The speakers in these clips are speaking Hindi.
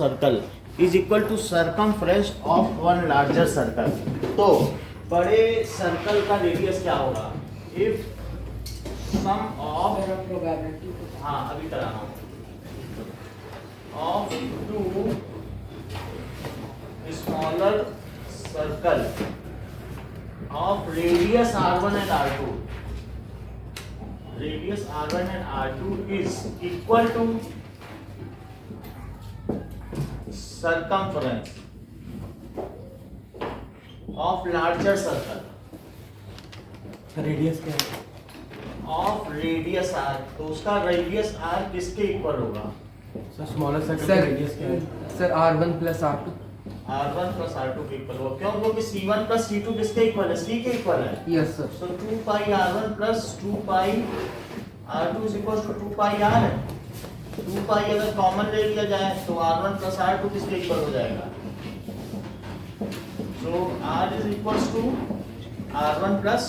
Circle is equal to circumference of one larger circle. तो बड़े सर्कल का रेडियस क्या होगा? इफ सम ऑफ, हाँ अभी करा रहा हूँ, of to smaller circle of radius r1 and r2, radius r1 and r2 is equal to circumference of larger circle radius क्या है? of radius r। तो उसका radius r किसके इक्वल होगा? सर स्मॉलर सर्कल का रेडियस क्या है? Sir R1 plus R2। r1 plus r2 के इक्वल होगा। क्यों? क्योंकि c1 प्लस c2 किसके इक्वल है? c के इक्वल है। Yes sir. So 2 pi r1 plus 2 pi r2 is equal to 2 pi r है। 2 pi अगर कॉमन ले लिया जाए तो r1 plus r2 किसके इक्वल हो जाएगा? So r is equals to r1 plus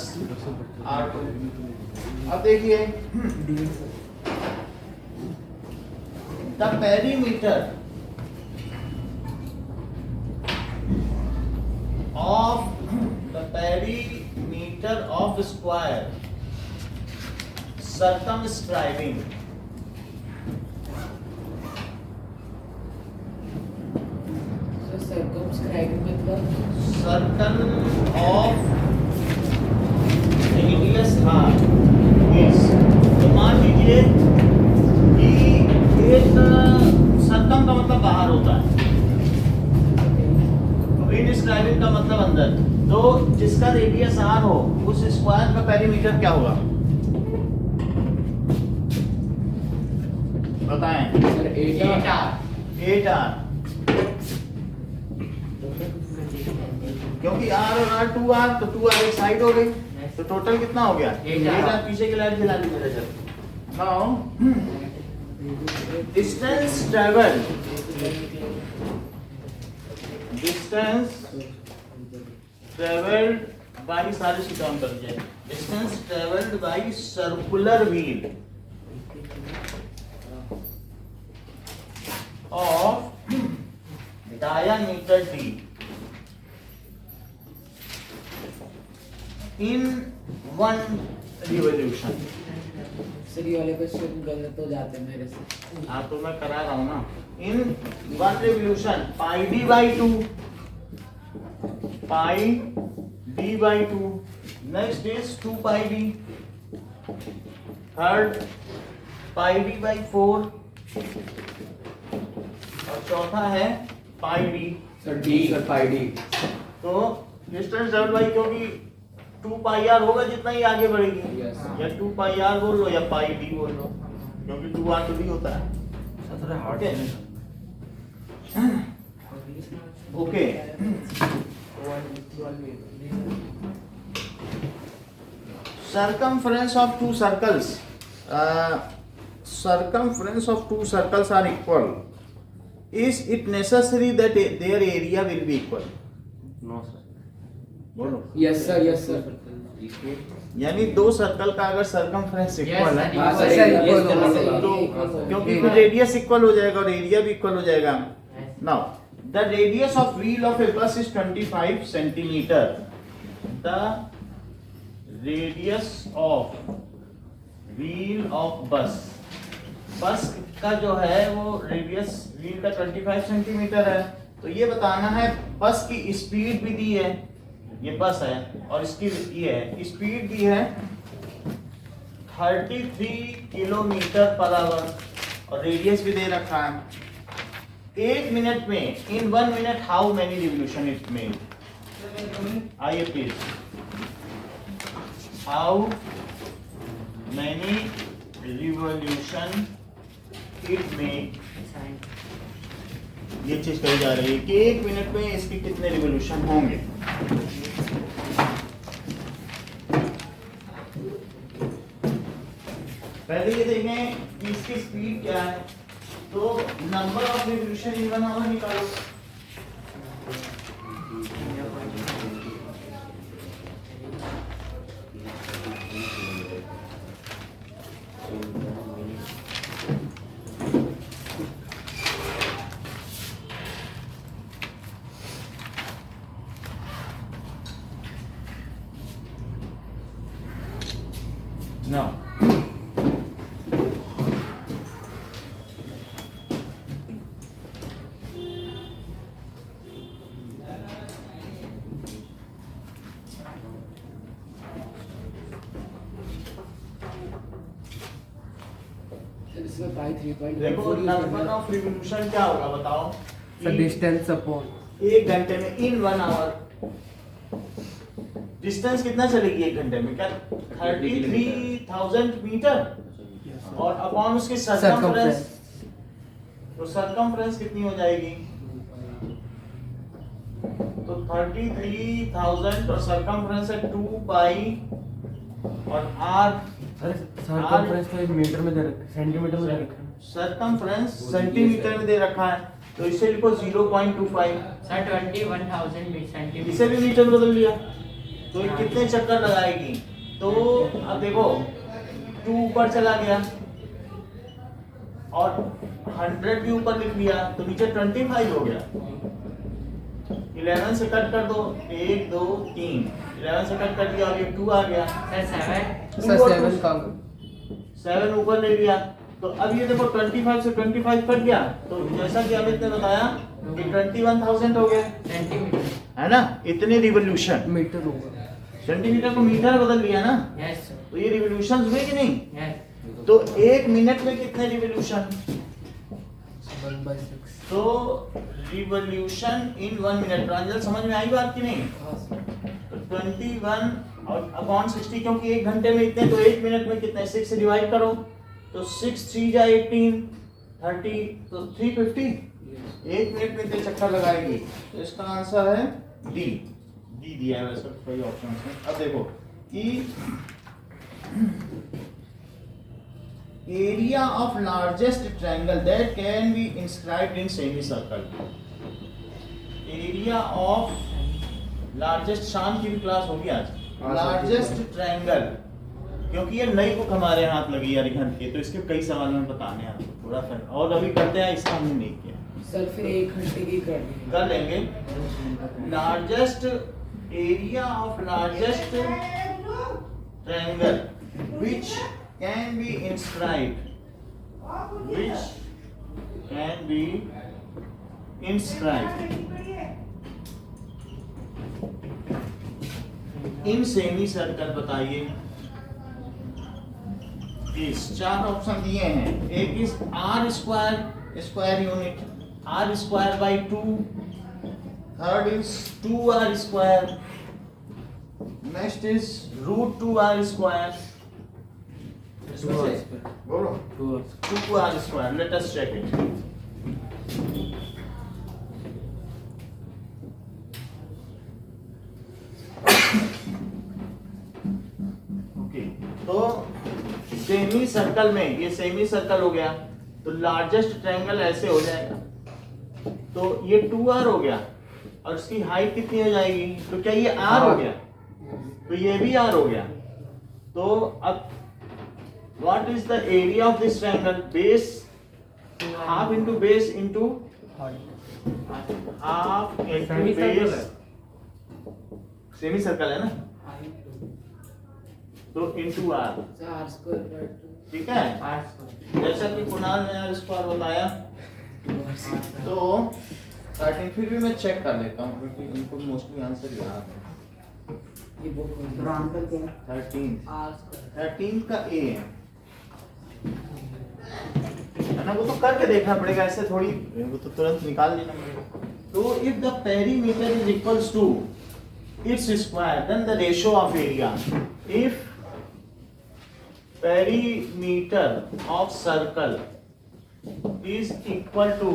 r2। अब देखिए the perimeter of square circumscribing मतलब circle of radius r is, तो मान लीजिए कि एक सर्कम का मतलब बाहर होता है, इनस्क्राइबिंग का मतलब अंदर। तो जिसका रेडियस r हो उस स्क्वायर का पेरीमीटर क्या होगा बताएं? 8r। क्योंकि r और r 2r, तो 2r एक साइड हो गई, तो टोटल कितना हो गया? 8r। पीछे की लाइट जला लीजिए जब। Now distance travelled, distance travelled by, सारे शीट ऑन कर दीजिए। Distance travelled by circular wheel of diameter d in one revolution. Sir ये वाले क्वेश्चन गलत हो जाते हैं मेरे से। हाँ तो मैं करा रहा हूँ ना। In one revolution pi d by 2, pi d by 2, next is 2 pi d, third pi d by 4, और चौथा है पाई d। सर पाई डी। तो डिस्टेंस डिवाइड बाई, क्योंकि 2 पाई r होगा जितना ही आगे बढ़ेगी। Yes. या 2 पाई r बोल लो या पाई d बोल लो, क्योंकि 2r तो d होता है। Okay circumference of two circles, circumference of two circles are equal. Is it necessary that their area will be equal? No sir. बोलो। Yes sir, yes sir. यानी दो सर्कल का अगर सर्कमफ्रेंस इक्वल है तो क्योंकि रेडियस इक्वल हो जाएगा और एरिया भी इक्वल हो जाएगा। Now the radius of wheel of a bus is 25 centimetre. The radius of wheel of bus, bus का जो है वो रेडियस व्हील का 25 सेंटीमीटर है। तो ये बताना है बस की स्पीड भी दी है, ये बस है और इसकी ये है स्पीड दी है 33 किलोमीटर पर आवर और रेडियस भी दे रखा है। 1 मिनट में, in 1 minute how many revolution it make? आइए please, how many revolution it make? ये चीज कही जा रही है कि 1 मिनट में इसके कितने रिवोल्यूशन होंगे। पहले ये देखें कि इसकी स्पीड क्या है, तो number of revolution in 1 hour निकालो। नाउ इसमें पाई 3.4 देखो नंबर ऑफ रिवोल्यूशन क्या होगा बताओ। सर डिस्टेंस अपॉन एक घंटे में इन 1 आवर डिस्टेंस कितना चलेगी एक घंटे में, क्या 33,000 मीटर और अपॉन उसकी सरकमफ्रेंस, तो सरकमफ्रेंस कितनी हो जाएगी, तो 33,000 और सरकमफ्रेंस है 2 पाई और आर, सरकमफ्रेंस तो एक मीटर में दे रखा है, सेंटीमीटर में दे रखा है। सरकमफ्रेंस सेंटीमीटर में दे रखा है, तो इसे लिखो 0.25, सर 21,000 सेंटीमीटर। इसे भी मीटर बदल लिया, तो ये कितने चक्कर लगाएगी, तो अब देखो 2 ऊपर चला गया और 100 भी ऊपर लिख लिया, तो नीचे 25 हो गया। 11 से कट कर दो, 1 2 3, 11 से कट कर दिया और ये 2 आ गया, सर 7 सर 7 का 7 ऊपर ले लिया। तो अब ये देखो 25 से 25 कट गया, तो जैसा कि अमित ने बताया कि 21,000 हो गए, सेंटीमीटर। है ना। इतने रिवोल्यूशन, मीटर होगा। सेंटीमीटर को मीटर बदल लिया ना, यस सर, तो ये रिवोल्यूशन हुए कि नहीं। यस। तो एक मिनट में कितने रिवोल्यूशन, 1/6 तो रिवोल्यूशन इन 1 मिनट। प्रांजल समझ में आई बात कि नहीं, हाँ सर। तो 21 और अपॉन 60, क्योंकि एक घंटे में इतने, तो एक मिनट में कितने, 6 से डिवाइड करो, तो 6 3 जा 18 30, तो 350 एक मिनट में इतने चक्कर लगाएगी। तो इसका आंसर है डी, डी दिया है वैसे कोई ऑप्शन है। अब देखो कि area of largest triangle that can B inscribed in semi circle, area of largest, शाम की भी क्लास होगी आज, लार्जेस्ट ट्रायंगल, क्योंकि ये नई बुक हमारे हाथ लगी है अरिहंत की, तो इसके कई सवाल में बताने हैं आपको थोड़ा सा, और अभी करते हैं, इसका हमने नहीं किया, सर फिर 1 घंटे की कर देंगे। कर लेंगे। Largest area of largest triangle which can be inscribed, which can be inscribed in semi circle, बताइए। इस 4 ऑप्शन दिए हैं, एक is r square, square unit, r square by 2, third is 2r square, next is √2r square, बोलो 2r square, let us check it. Okay, तो सेमी सर्कल में, ये सेमी सर्कल हो गया, तो लार्जेस्ट ट्रायंगल ऐसे हो जाएगा, तो ये 2r हो गया और इसकी हाइट कितनी हो जाएगी, तो क्या ये r हो गया, तो ये भी r हो गया। तो अब what is the area of this triangle, base half into base into half into semi circle base, है। सेमी सर्कल है ना, तो into r, R square by 2। ठीक है। जैसा कि कुणाल ने यार स्क्वायर बताया, तो 13, फिर भी मैं चेक कर लेता हूँ क्योंकि इनको मोस्टली आंसर याद है। ये बुक तो आंसर क्या है? 13 R square। 13 का ए है ना, वो तो करके देखना पड़ेगा, ऐसे थोड़ी वो तो तुरंत निकाल लेना पड़ेगा। तो if the perimeter is equals to its square then the ratio of area, if perimeter of circle is equal to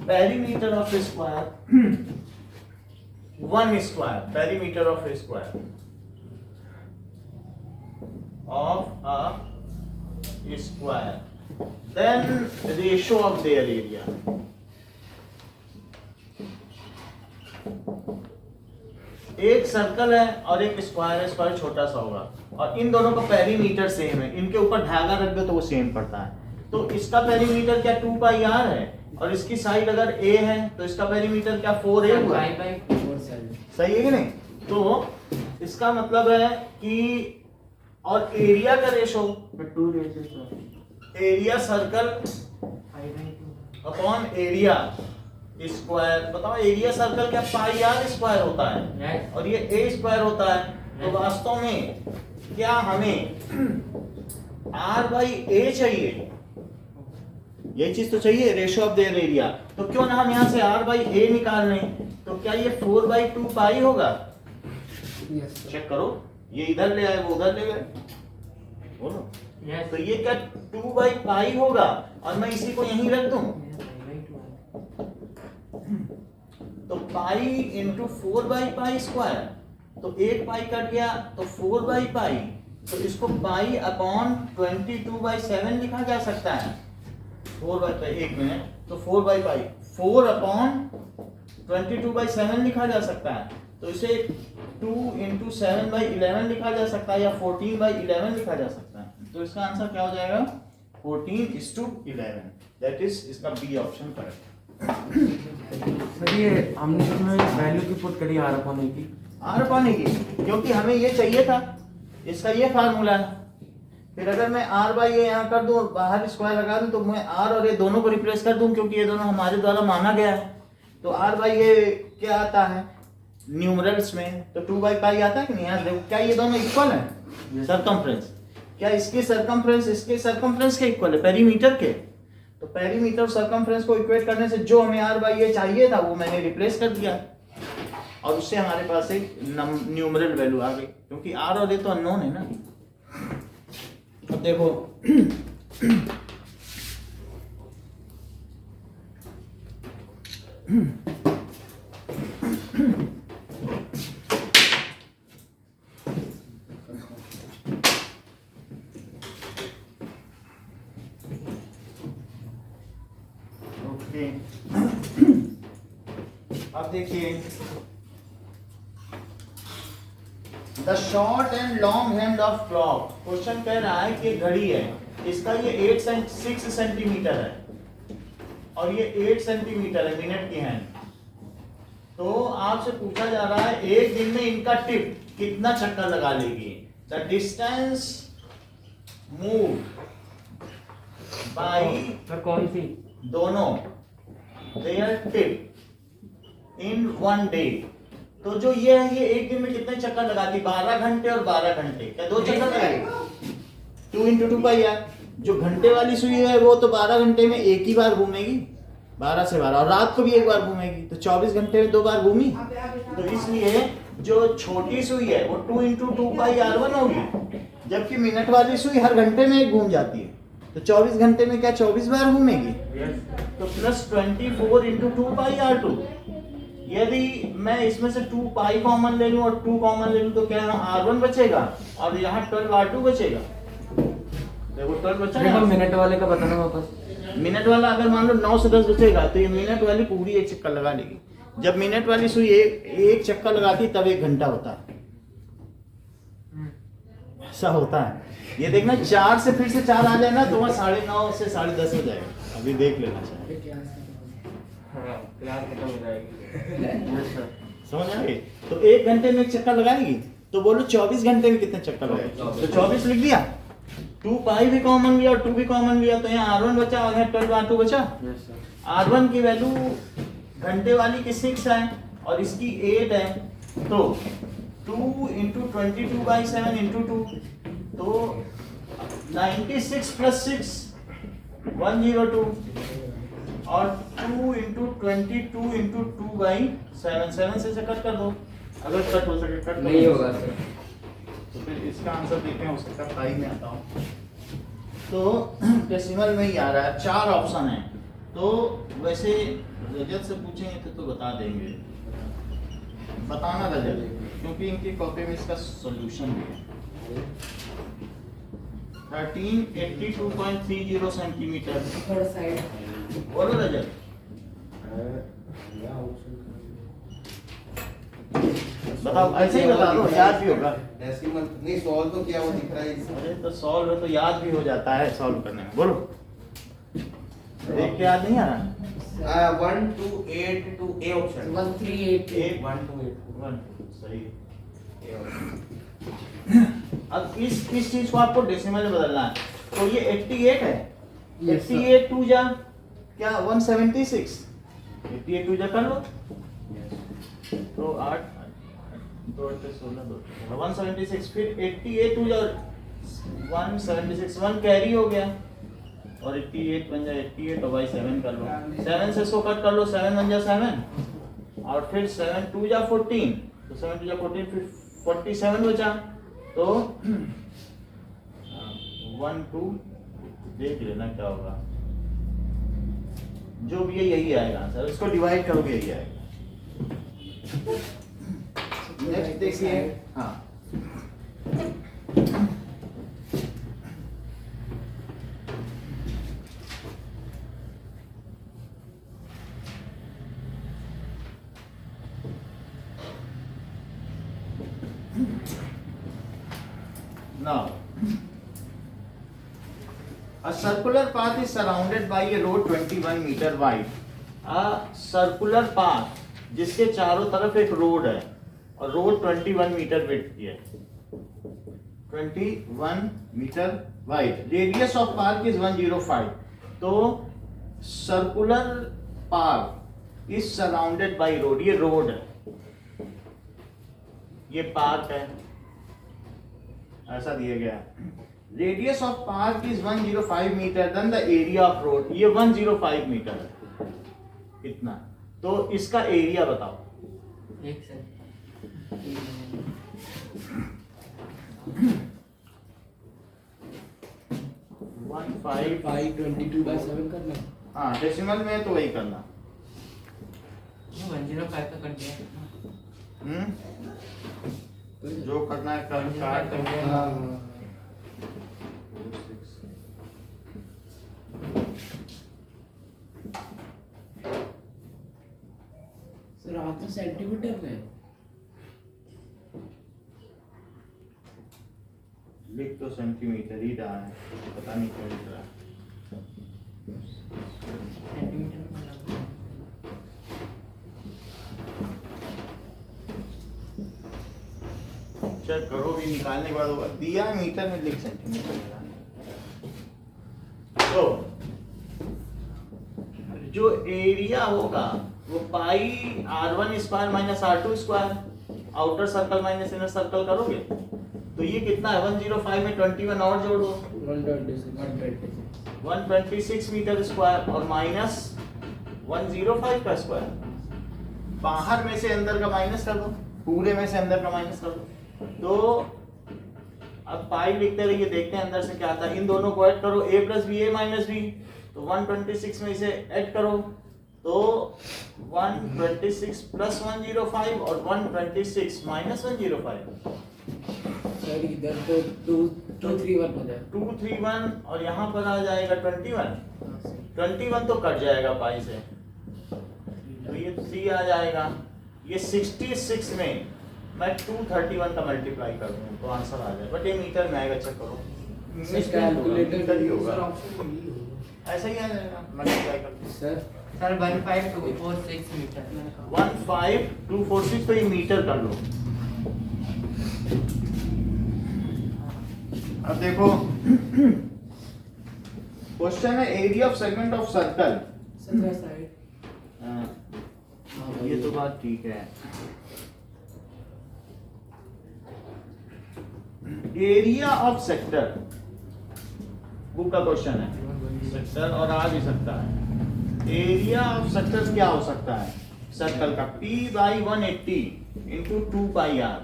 perimeter of a square 1 square, perimeter of a square of a square, then ratio of their area, एक सर्कल है और एक स्क्वायर है, स्क्वायर छोटा सा होगा और इन दोनों का पेरीमीटर सेम है, इनके ऊपर धागा रख दो तो वो सेम पड़ता है। तो इसका पेरीमीटर क्या 2 पाई r है और इसकी साइड अगर a है तो इसका पेरीमीटर क्या 4a हुआ, और साइड। सही है कि नहीं। तो इसका मतलब है कि और एरिया का ratio 2 ratio area circle upon area square. बताओ एरिया सर्कल क्या पाई आर स्क्वायर होता है और ये ए स्क्वायर होता है। तो वास्तव में क्या हमें आर बाई ए चाहिए, ये चीज तो चाहिए रेशियो ऑफ देयर एरिया। तो क्यों ना हम यहाँ से आर बाई ए निकाल लें। तो क्या ये 4/2 पाई होगा? यस चेक करो, ये इधर ले आए वो उधर ले गए, बोलो। तो ये क्या 2/पाई होगा और मैं इसी को यहीं रख दूं। तो पाई इंटू 4/पाई स्क्वायर, तो 1 पाई कट गया तो 4/पाई, तो इसको पाई अपॉन 22/7 लिखा जा सकता है। 4/पाई, एक मिनट, तो 4/पाई 4 अपॉन 22/7 लिखा जा सकता है। तो इसे 2 इंटू 7/11 लिखा जा सकता है या 14/11 लिखा जा सकता है। तो इसका आंसर क्या हो जाएगा? 14:11। दैट इज इसका बी ऑप्शन करेक्ट। सर ये हमने इसमें वैल्यू की पुट करी आर पाने की, आर पाने की, क्योंकि हमें ये चाहिए था, इसका ये फार्मूला है। फिर अगर मैं आर बाई ए यहाँ कर दूं और बाहर स्क्वायर लगा दूं तो मैं आर और ए दोनों को रिप्लेस कर दूं, क्योंकि ये दोनों हमारे द्वारा माना गया है। तो आर बाई ए क्या आता है न्यूमरल्स में? तो 2/पाई आता है कि नहीं? यहाँ देखो, क्या ये दोनों इक्वल है? सरकमफ्रेंस, क्या इसके सरकमफ्रेंस इसके सरकमफ्रेंस के इक्वल है, पेरीमीटर के? तो पेरीमीटर और सरकमफ्रेंस को इक्वेट करने से जो हमें आर बाई ए चाहिए था वो मैंने रिप्लेस कर दिया और उससे हमारे पास एक न्यूमरल वैल्यू आ गई, क्योंकि आर और ए तो अननोन है ना। अब देखो ओके, अब देखिए the short and long hand of clock. Question कह रहा है कि घड़ी है, इसका ये 6 सेंटीमीटर है और ये 8 सेंटीमीटर है मिनट की हैंड। तो आपसे पूछा जा रहा है एक दिन में इनका टिप कितना चक्कर लगा लेगी। The distance move by sir कौन सी? दोनों देयर टिप इन 1 डे। तो जो ये है ये एक दिन में कितने चक्कर लगाती? 12 घंटे और 12 घंटे, क्या 2 चक्कर लगाएगी? 2 इंटू 2 पाई यार। जो घंटे वाली सुई है वो तो 12 घंटे में एक ही बार घूमेगी, 12 से 12, और रात को भी एक बार घूमेगी, तो 24 घंटे में 2 बार घूमी। तो इसलिए जो छोटी सुई है वो 2 इंटू 2 पाई R1 होगी, जबकि मिनट वाली सुई हर घंटे में एक घूम जाती है, तो 24 घंटे में क्या 24 बार घूमेगी? तो प्लस 24 इंटू 2 पाई R2। यदि मैं इसमें से 2 पाई कॉमन ले लूं और 2 कॉमन ले लूं तो क्या यहाँ R1 बचेगा और यहाँ 12 R2 बचेगा। देखो 12 बचा देखो है। मिनट वाले का बताना वापस। मिनट वाला अगर मान लो 9 से 10 बचेगा तो ये मिनट वाली पूरी एक चक्कर लगा लेगी। जब मिनट वाली सुई एक चक्कर लगाती तब 1 घंटा होता है, ऐसा होता है। ये देखना 4 से फिर से 4 आ जाए ना तो वहाँ 9:30 से 10:30 हो जाएगा। अभी देख लेना चाहिए, हाँ क्लास खत्म हो जाएगी। Yes sir. समझ आ गई? तो 1 घंटे में एक चक्कर लगाएगी, तो बोलो 24 घंटे में कितने चक्कर लगाएगी? तो 24 लिख दिया। 2 पाई भी कॉमन लिया और 2 भी कॉमन लिया, तो यहाँ R1 बचा और यहाँ 12 R2 बचा। Yes sir. R1 की वैल्यू घंटे वाली की 6 है और इसकी 8 है, तो 2 इंटू 22/7 इंटू 2, तो 96 प्लस 6 102 और 2 इंटू 22 इंटू 2/7, 7 से कट कर दो, अगर कट हो सके कट नहीं होगा सर। तो फिर इसका आंसर देखते हैं, उसका पाई में आता हूँ। तो डेसिमल में ही आ रहा है, 4 ऑप्शन है। तो वैसे रजत से पूछेंगे तो बता देंगे, बताना रजत, क्योंकि इनकी कॉपी में इसका सॉल्यूशन भी है। 1382.30 सेंटीमीटर। थोड़ा साइड बोलो रजत। बताओ, ऐसे ही बता दो, याद भी होगा। डेसिमल नहीं, सॉल्व तो किया वो दिख रहा है इसमें। अरे तो सॉल्व है तो याद भी हो जाता है सॉल्व करने में। बोलो, देख के याद नहीं आ रहा? 1282 ए ऑप्शन। 1382 एक 1282 1 सही। अब इस चीज को आपको डेसिमल में बदलना है, तो ये 88 है। Yes, sir. 88 टू जा क्या 176, 88 टू जा कर लो, तो 8 2 8 16 2 176, फिर 88 टू जा 176, 1 कैरी हो गया और 88 बन जाए 88 और बाई 7 कर लो, 7 से इसको कट कर लो, 7 बन जा 7 और फिर 7 टू जा 14, तो 7 टू जा 14, फिर 47 बचा, तो 1 2 देख लेना क्या होगा, जो भी है यही आएगा आंसर, इसको डिवाइड करोगे यही आएगा। नेक्स्ट देखिए, हाँ now a circular path is surrounded by a road 21 meter wide. A circular path जिसके चारों तरफ एक रोड है और रोड 21 मीटर विड्थ की है, 21 metre wide, radius of park is 105, तो circular park is surrounded by road, ये रोड है, ये पार्क है, ऐसा दिया गया। Radius of park is 105 metre, then the area of road, ये 105 मीटर है, इतना, तो इसका एरिया बताओ। एक सेकंड 522/7 करना है। हाँ डेसिमल में तो वही करना। 105 का कर दिया। जो करना है कर काट कर दिया। हाँ हाँ सर आप तो सेंटीमीटर में लिख तो सेंटीमीटर ही रहा है, पता नहीं क्यों लिख रहा है। सेंटीमीटर में लगा। चेक करो भी, निकालने के बाद होगा, दिया मीटर में लिख सेंटीमीटर में। तो जो एरिया होगा वो पाई r1 square minus r2 square, outer circle minus inner circle करोगे तो ये कितना है, 105 में 21 और जोड़ दो, 126 मीटर स्क्वायर और माइनस 105 का स्क्वायर, बाहर में से अंदर का माइनस कर दो, पूरे में से अंदर का माइनस कर दो, तो अब पाई लिखते रहिए, देखते हैं अंदर से क्या आता है। इन दोनों को ऐड करो, a plus b a minus b, तो 126 में इसे ऐड करो तो 126 प्लस 105 और 126 माइनस 105, सर इधर तो 231 हो जाए, 231 और यहाँ पर आ जाएगा 21 तो कट जाएगा पाई से, तो ये 3 आ जाएगा। ये 66 में मैं 231 का मल्टीप्लाई कर दूँ तो आंसर आ जाए, बट ये मीटर में आएगा, चेक करो, कैलकुलेटर ही होगा, ऐसा ही आ जाएगा, मल्टीप्लाई कर सर सर 15246 मीटर। 15246 तो ये मीटर कर लो। अब देखो क्वेश्चन है area of segment of circle, sir side ये तो बात ठीक है। एरिया ऑफ सेक्टर बुक का क्वेश्चन है, सेक्टर और आ भी सकता है। एरिया ऑफ सेक्टर क्या हो सकता है सर्कल का, P by 180 into 2 pi r,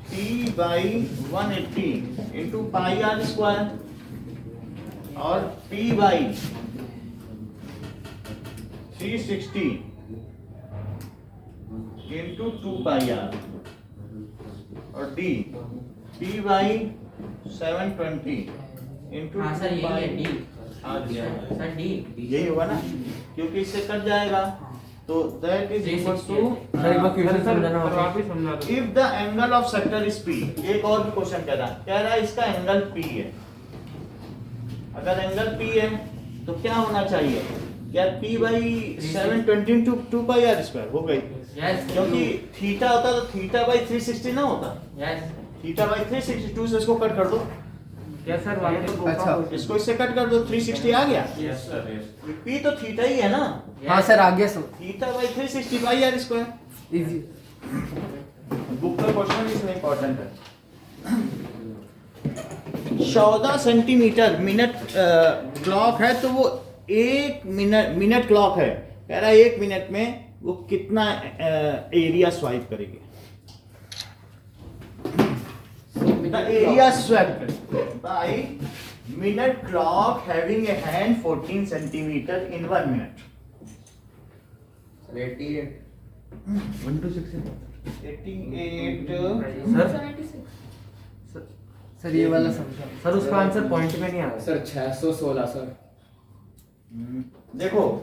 P by 180 into pi r square और P by 360 into 2 pi r और D P बाई 720 इंटू हाँ सर यही है डी। आ गया सर डी यही होगा ना, क्योंकि इससे कट जाएगा, तो that is equal to sir एक बार क्वेश्चन समझाना होगा। If the angle of sector is P, एक और भी क्वेश्चन कह रहा है इसका एंगल P है, अगर एंगल P है तो क्या होना चाहिए, क्या P by 720 into 2 pi r square हो गई, यस क्योंकि थीटा होता तो थीटा बाई 360 ना होता, यस थीटा बाई 362 से इसको कट कर दो, क्या सर वाले तो अच्छा। इसको इससे कट कर दो, 360 आ गया। यस सर यस पी तो थीटा ही है ना, हाँ सर आ गया sir theta by 360 pi r square. Easy book का क्वेश्चन इसमें इंपॉर्टेंट है। 14 सेंटीमीटर मिनट क्लॉक है, तो वो 1 मिनट क्लॉक है, कह रहा है 1 मिनट में वो कितना एरिया स्वाइप करेगी। The area swept by minute clock having a hand 14 centimeter in 1 minute. 88 126 88 sir sir ये वाला समझा सर उसका आंसर पॉइंट में नहीं आ रहा सर 616 सर देखो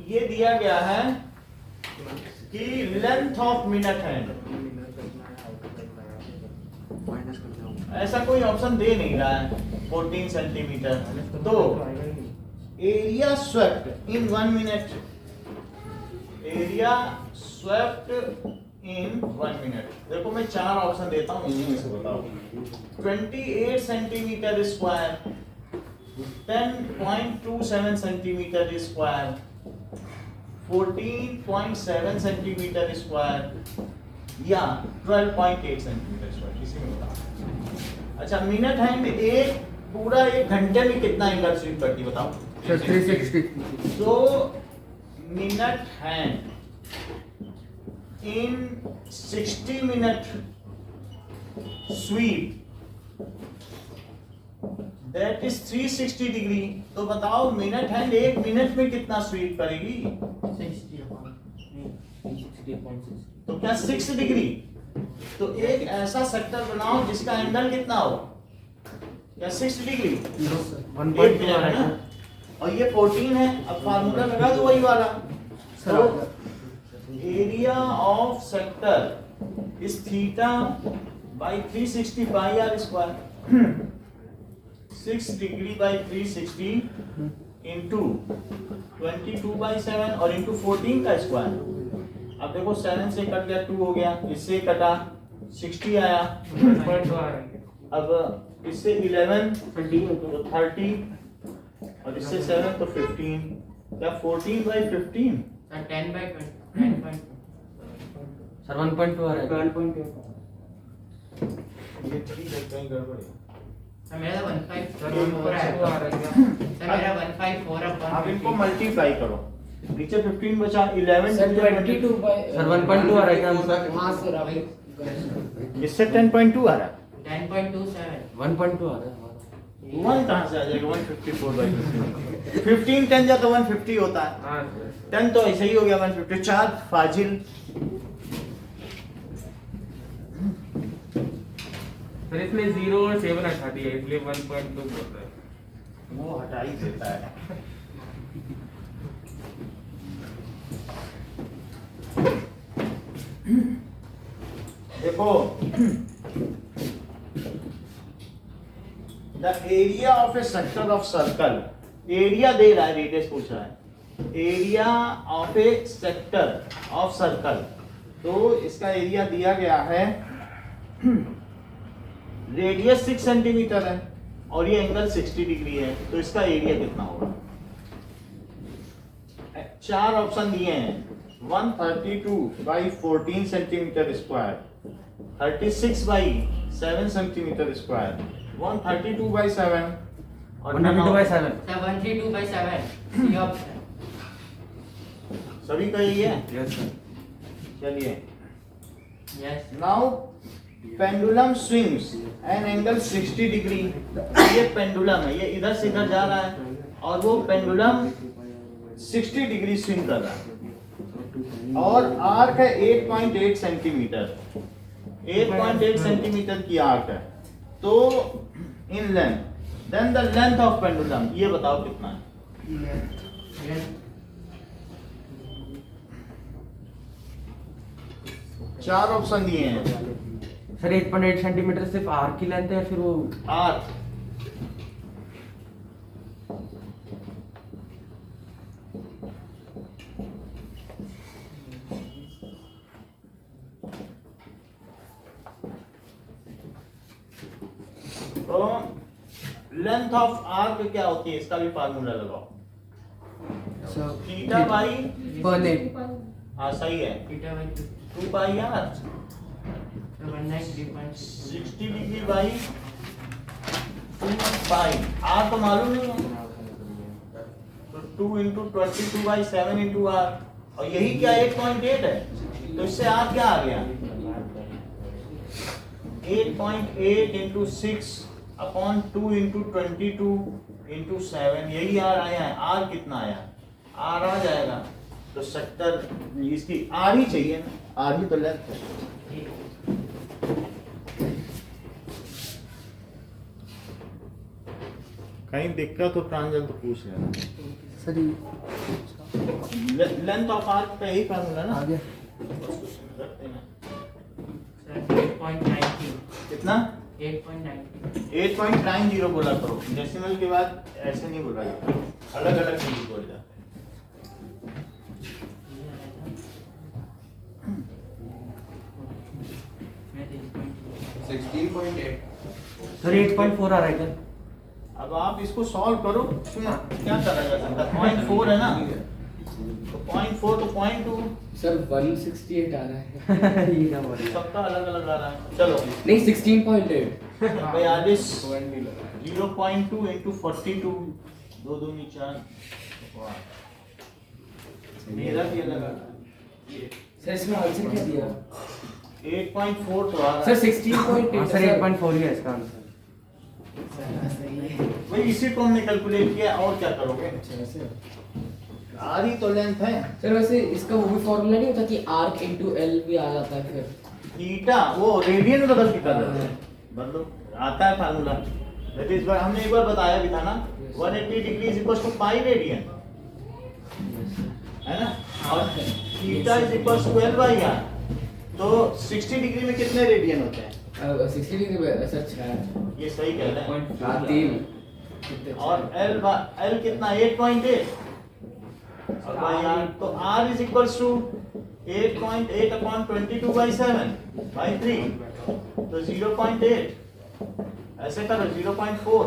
ये दिया गया है कि length of minute hand, minus कर दो ऐसा कोई ऑप्शन दे नहीं रहा है 14 सेंटीमीटर। तो एरिया स्वेप्ट इन 1 मिनट, एरिया स्वेप्ट इन 1 मिनट, देखो मैं 4 ऑप्शन देता हूँ, इसी में से बताओ। 28 centimetre square, 10.27 centimetre square, 14.7 centimetre square या 12.8 सेंटीमीटर स्क्वायर, किसी में बताओ। अच्छा मिनट हैंड एक पूरा 1 घंटे में कितना एंगल स्वीप करती है बताओ। सर 360 तो minute hand in 60 minute sweep that is 360 degree. तो बताओ मिनट हैंड 1 मिनट में कितना स्वीप करेगी। 60.6 तो क्या 6 डिग्री। तो एक ऐसा सेक्टर बनाओ जिसका एंगल कितना हो, क्या 6 डिग्री। 1.2 आ रहा है और ये 14 है, अब फार्मूला लगा दो वही वाला। सर, तो area of sector is theta by 360 pi r square. 6 degree by 360 into 22/7 और इंटू 14 का स्क्वायर। अब देखो 7 से कट गया 2 हो गया, इससे कटा 60 आया, 1.2 आ रहा है अब इससे 11 तो 30 और इससे 7 तो 15, क्या 14/15। सर 10/20 सर 1.2 आ रहा है 12.2 ये ठीक है, कहीं गड़बड़ है। सर मेरा 154 सर 1.2 आ रहा है सर मेरा 154 अब इनको मल्टीप्लाई करो, नीचे 15 बचा, 11 सर 22 बाय सर 1.2 आ रहा है क्या आंसर हाँ सर आप इससे 10.2 आ रहा है। 10.27 1.2 आ रहा है 1 कहाँ से आ जाएगा 154/15। 15 10 जा तो 150 होता है, हाँ सर 10 तो ऐसे ही हो गया 154 फाजिल। सर इसने 0 और 7 हटा दिया इसलिए 1.2 बोल रहा है। वो हटा ही देता है। देखो the area of a sector of circle, area दे रहा है, रेडियस पूछ रहा है। Area of a sector of circle, तो इसका एरिया दिया गया है, रेडियस 6 सेंटीमीटर है और ये एंगल 60 डिग्री है, तो इसका एरिया कितना होगा। 4 ऑप्शन दिए हैं, 132/14 सेंटीमीटर स्क्वायर, 36/7 सेंटीमीटर स्क्वायर, 132/7 और 132/7 सर 132/7 सी ऑप्शन सभी का यही है। यस सर चलिए yes now pendulum swings an angle 60 degree. ये पेंडुलम है, ये इधर से इधर जा रहा है और वो पेंडुलम 60 डिग्री स्विंग कर रहा है और आर्क है 8.8 सेंटीमीटर, 8.8 सेंटीमीटर की आर्क है। तो in length, then the length of pendulum, ये बताओ कितना है। चार ऑप्शन दिए हैं। सर 8.8 सेंटीमीटर सिर्फ आर्क की लेंथ है या फिर वो आर्क लेंथ ऑफ आर्क क्या होती है, इसका भी फार्मूला लगाओ। थीटा बाई, पर हाँ सही है, Theta by 2 by r, 193.6. 60 degree by 2 by r तो मालूम नहीं है, तो 2 इंटू 22 बाई 7 इंटू आर, और यही क्या 8.8 है, तो इससे आर क्या आ गया 8.8 इंटू 6 अपॉन 2 इंटू 22 इंटू 7, यही आर आया है। आर कितना आया, आर आ जाएगा तो 70, इसकी आर ही चाहिए ना, आर ही तो लेंथ है। कहीं दिक्कत हो प्रांजल तो पूछ लेना। सर लेंथ ऑफ आर्क का यही फार्मूला ना, आगे रख देना। Sir, 8.90. कितना 8.90. 8.90 बोला करो, डेसिमल के बाद ऐसे नहीं बोला जाता, अलग अलग चीज बोल जाते हैं। मैं 3.2. 16.8 सर 8.4 आ रहा है क्या? अब आप इसको सॉल्व करो, सुनो क्या करा जा सकता है, 0.4 है ना, तो 0.4 तो 0.2, सर 168 आ रहा है। ये क्या बोल रहे हैं? सबका अलग अलग आ रहा है। चलो नहीं 16.8 42 0.2 इंटू 42, 2 दूनी 4, मेरा भी अलग आ रहा है। सर इसमें आंसर क्या दिया 8.4 तो आ रहा सर है, 16.8 हाँ, सर 8.4 ही है इसका आंसर। सही है भाई इसी को हमने कैलकुलेट किया, और क्या करोगे, अच्छा सर आर ही तो लेंथ है। सर वैसे इसका वो भी फॉर्मूला नहीं होता कि आर्क इनटू एल भी आ जाता है फिर थीटा वो रेडियन में बदल के कर रहे हैं, बदलो आता है फार्मूला, दैट इज हमने एक बार बताया भी था ना, 180 degree is equal to pi radian, है ना, और theta is equal to l by r, तो 60 डिग्री में कितने रेडियन होते हैं, 60 डिग्री में सर 6 ये सही कह रहे हैं, 3 और एल कितना 8.8 और बाई आर, तो r is equal to 8.8 upon 22 by 7 by 3, तो 0.8, ऐसे करो 0.4,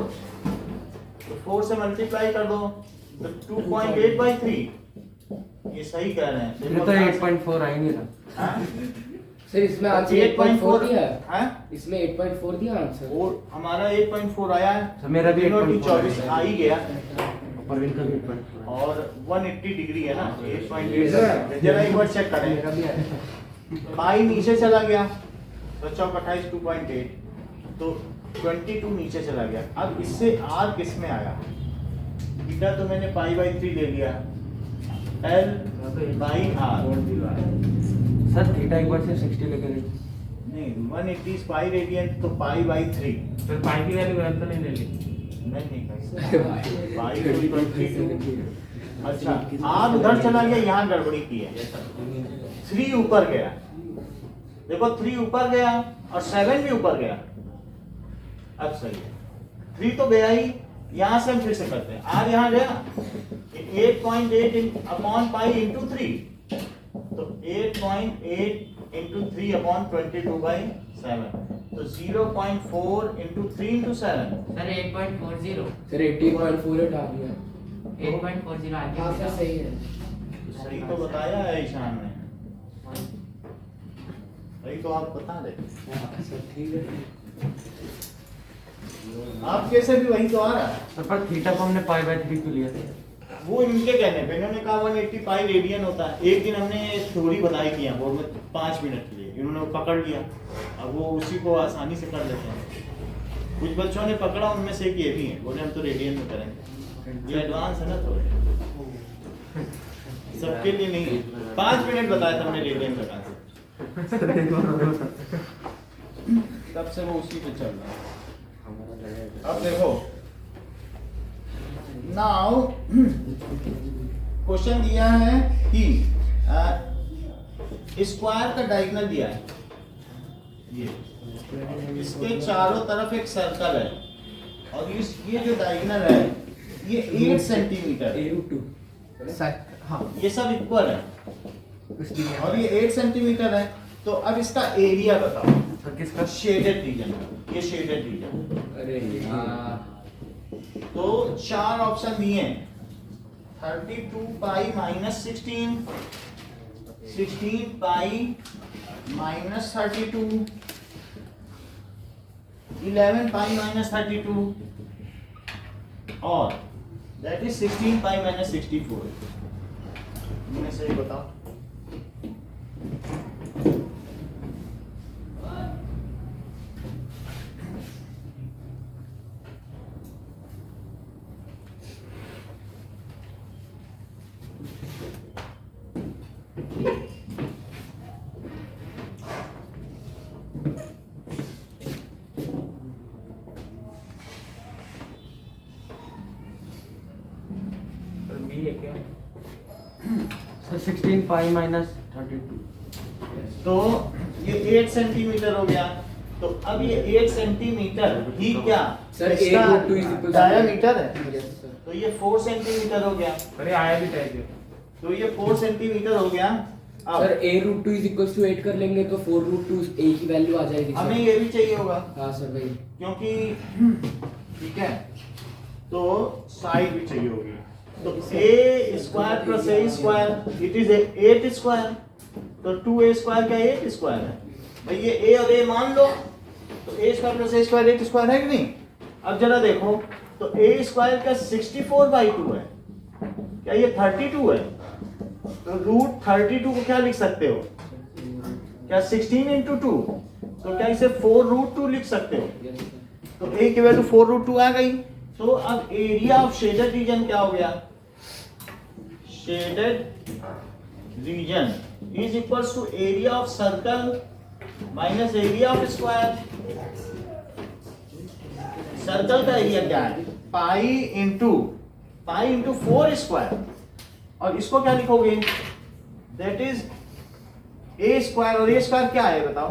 तो 4 से मल्टीप्लाई कर दो तो 2.8 बाई 3, ये सही कह रहे हैं। ये तो 8.4 आ ही नहीं रहा। हाँ? सर इसमें आंसर 8.4 दिया है हाँ? इसमें 8.4 दिया आंसर और हमारा 8.4 आया है, तो मेरा भी 8.4 24 आ ही गया, परवीन का भी 8.4 है। और 180 डिग्री है ना, 8.8, जरा एक बार चेक करें, मेरा भी है पाई नीचे चला गया तो चौक 28 2.8, तो 22 नीचे चला गया। अब इससे आर किस में आया, थीटा तो मैंने पाई बाई 3 ले लिया, l by r, sir theta एक बार से 60 लेकर गई। नहीं 180 पाई रेडियन, तो पाई बाई 3, फिर पाई की वैल्यू तो नहीं ले ली। नहीं पाई तो 22, अच्छा आर उधर चला गया, यहाँ गड़बड़ी की है, 3 ऊपर गया, देखो 3 ऊपर गया और 7 भी ऊपर गया, अब सही है, 3 तो गया ही, यहाँ से हम फिर से करते हैं, आर यहाँ गया 8.8 अपॉन पाई इंटू 3, तो 8.8 इंटू 3 अपॉन 22 बाई 7, तो 0.4 इंटू 3 इंटू 7, Sir, 8.40. सर 18.48 आ गया 8.40 हाँ सर आगे सही है तो सही तो बताया है ईशान ने, सही तो आप बता दे, सर ठीक है आप कैसे भी वही तो आ रहा है। सर पर थीटा को हमने पाई बाय 3 क्यों लिया था? वो इनके कहने पे, इन्होंने कहा 180 पाई रेडियन होता है, एक दिन हमने थ्योरी बताई थी बोर्ड में 5 मिनट के लिए, इन्होंने वो पकड़ लिया, अब वो उसी को आसानी से कर लेते हैं। कुछ बच्चों ने पकड़ा, उनमें से एक ये भी है, बोले हम तो रेडियन में करेंगे, ये एडवांस है ना थोड़े, सबके लिए नहीं, 5 मिनट बताया था हमने रेडियन का कांसेप्ट, तब से वो उसी पे चल रहा है। अब देखो नाउ क्वेश्चन दिया है कि स्क्वायर का डायगोनल दिया है, ये इसके चारों तरफ एक सर्कल है, और ये जो डायगोनल है ये 8 सेंटीमीटर है, सर हाँ ये सब इक्वल है और ये 8 सेंटीमीटर है, तो अब इसका एरिया बताओ, सर किसका? शेडेड रीजन, ये शेडेड रीजन, अरे यार तो चार ऑप्शन दिए हैं 32 pi minus 16, 16 pi minus 32, 11 pi minus 32 और दैट इज 16 पाई माइनस 64। इनमें से बताओ। बी है क्या सर 16 पाई माइनस 32। तो ये 8 सेंटीमीटर हो गया। तो अब ये 8 सेंटीमीटर ही क्या सर, इसका 8 √2 is equal to- डायमीटर है। Yes, sir. तो ये 4 सेंटीमीटर हो गया। अरे आया भी टाइप है। तो ये 4 सेंटीमीटर हो गया। अब sir a √2 is equals to 8 कर लेंगे तो 4 √2 a की वैल्यू आ जाएगी सर। हमें ये भी चाहिए होगा हाँ सर भाई। क्योंकि ठीक है तो साइड भी चाहिए होगी। तो a square plus a square it is 8 square. तो 2a स्क्वायर क्या 8 स्क्वायर है भाई। ये a और a मान लो। तो a square plus a square 8 square है कि नहीं। अब जरा देखो तो a स्क्वायर का 64/2 है। क्या ये 32 है। तो रूट 32 को क्या लिख सकते हो क्या 16 इंटू 2। तो क्या इसे 4√2 लिख सकते हो। Yes, sir. तो a की वैल्यू 4√2 आ गई। तो अब एरिया ऑफ शेडेड रीजन क्या हो गया। Shaded region is equals to area of circle minus area of square. Circle का एरिया क्या है पाई इंटू 4 स्क्वायर। और इसको क्या लिखोगे दैट इज a स्क्वायर। और a स्क्वायर क्या है बताओ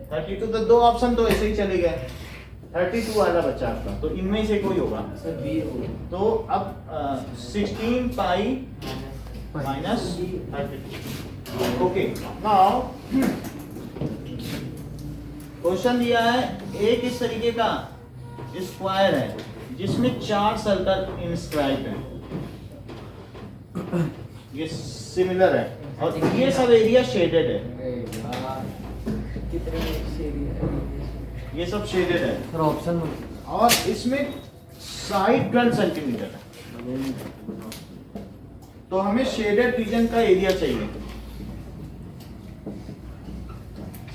32। तो दो ऑप्शन तो ऐसे ही चले गए। 32 वाला बच्चा आपका। तो इनमें से कोई होगा। सर b होगा। तो अब 16 pi minus 32। Okay now question दिया है एक इस तरीके का स्क्वायर है जिसमें 4 सर्कल इंस्क्राइब है। ये सिमिलर है और ये सब एरिया शेडेड है। अरे यार कितने शेड ये सब शेडेड है सर ऑप्शन और इसमें साइड 12 सेंटीमीटर है। तो हमें शेडेड रीजन का एरिया चाहिए।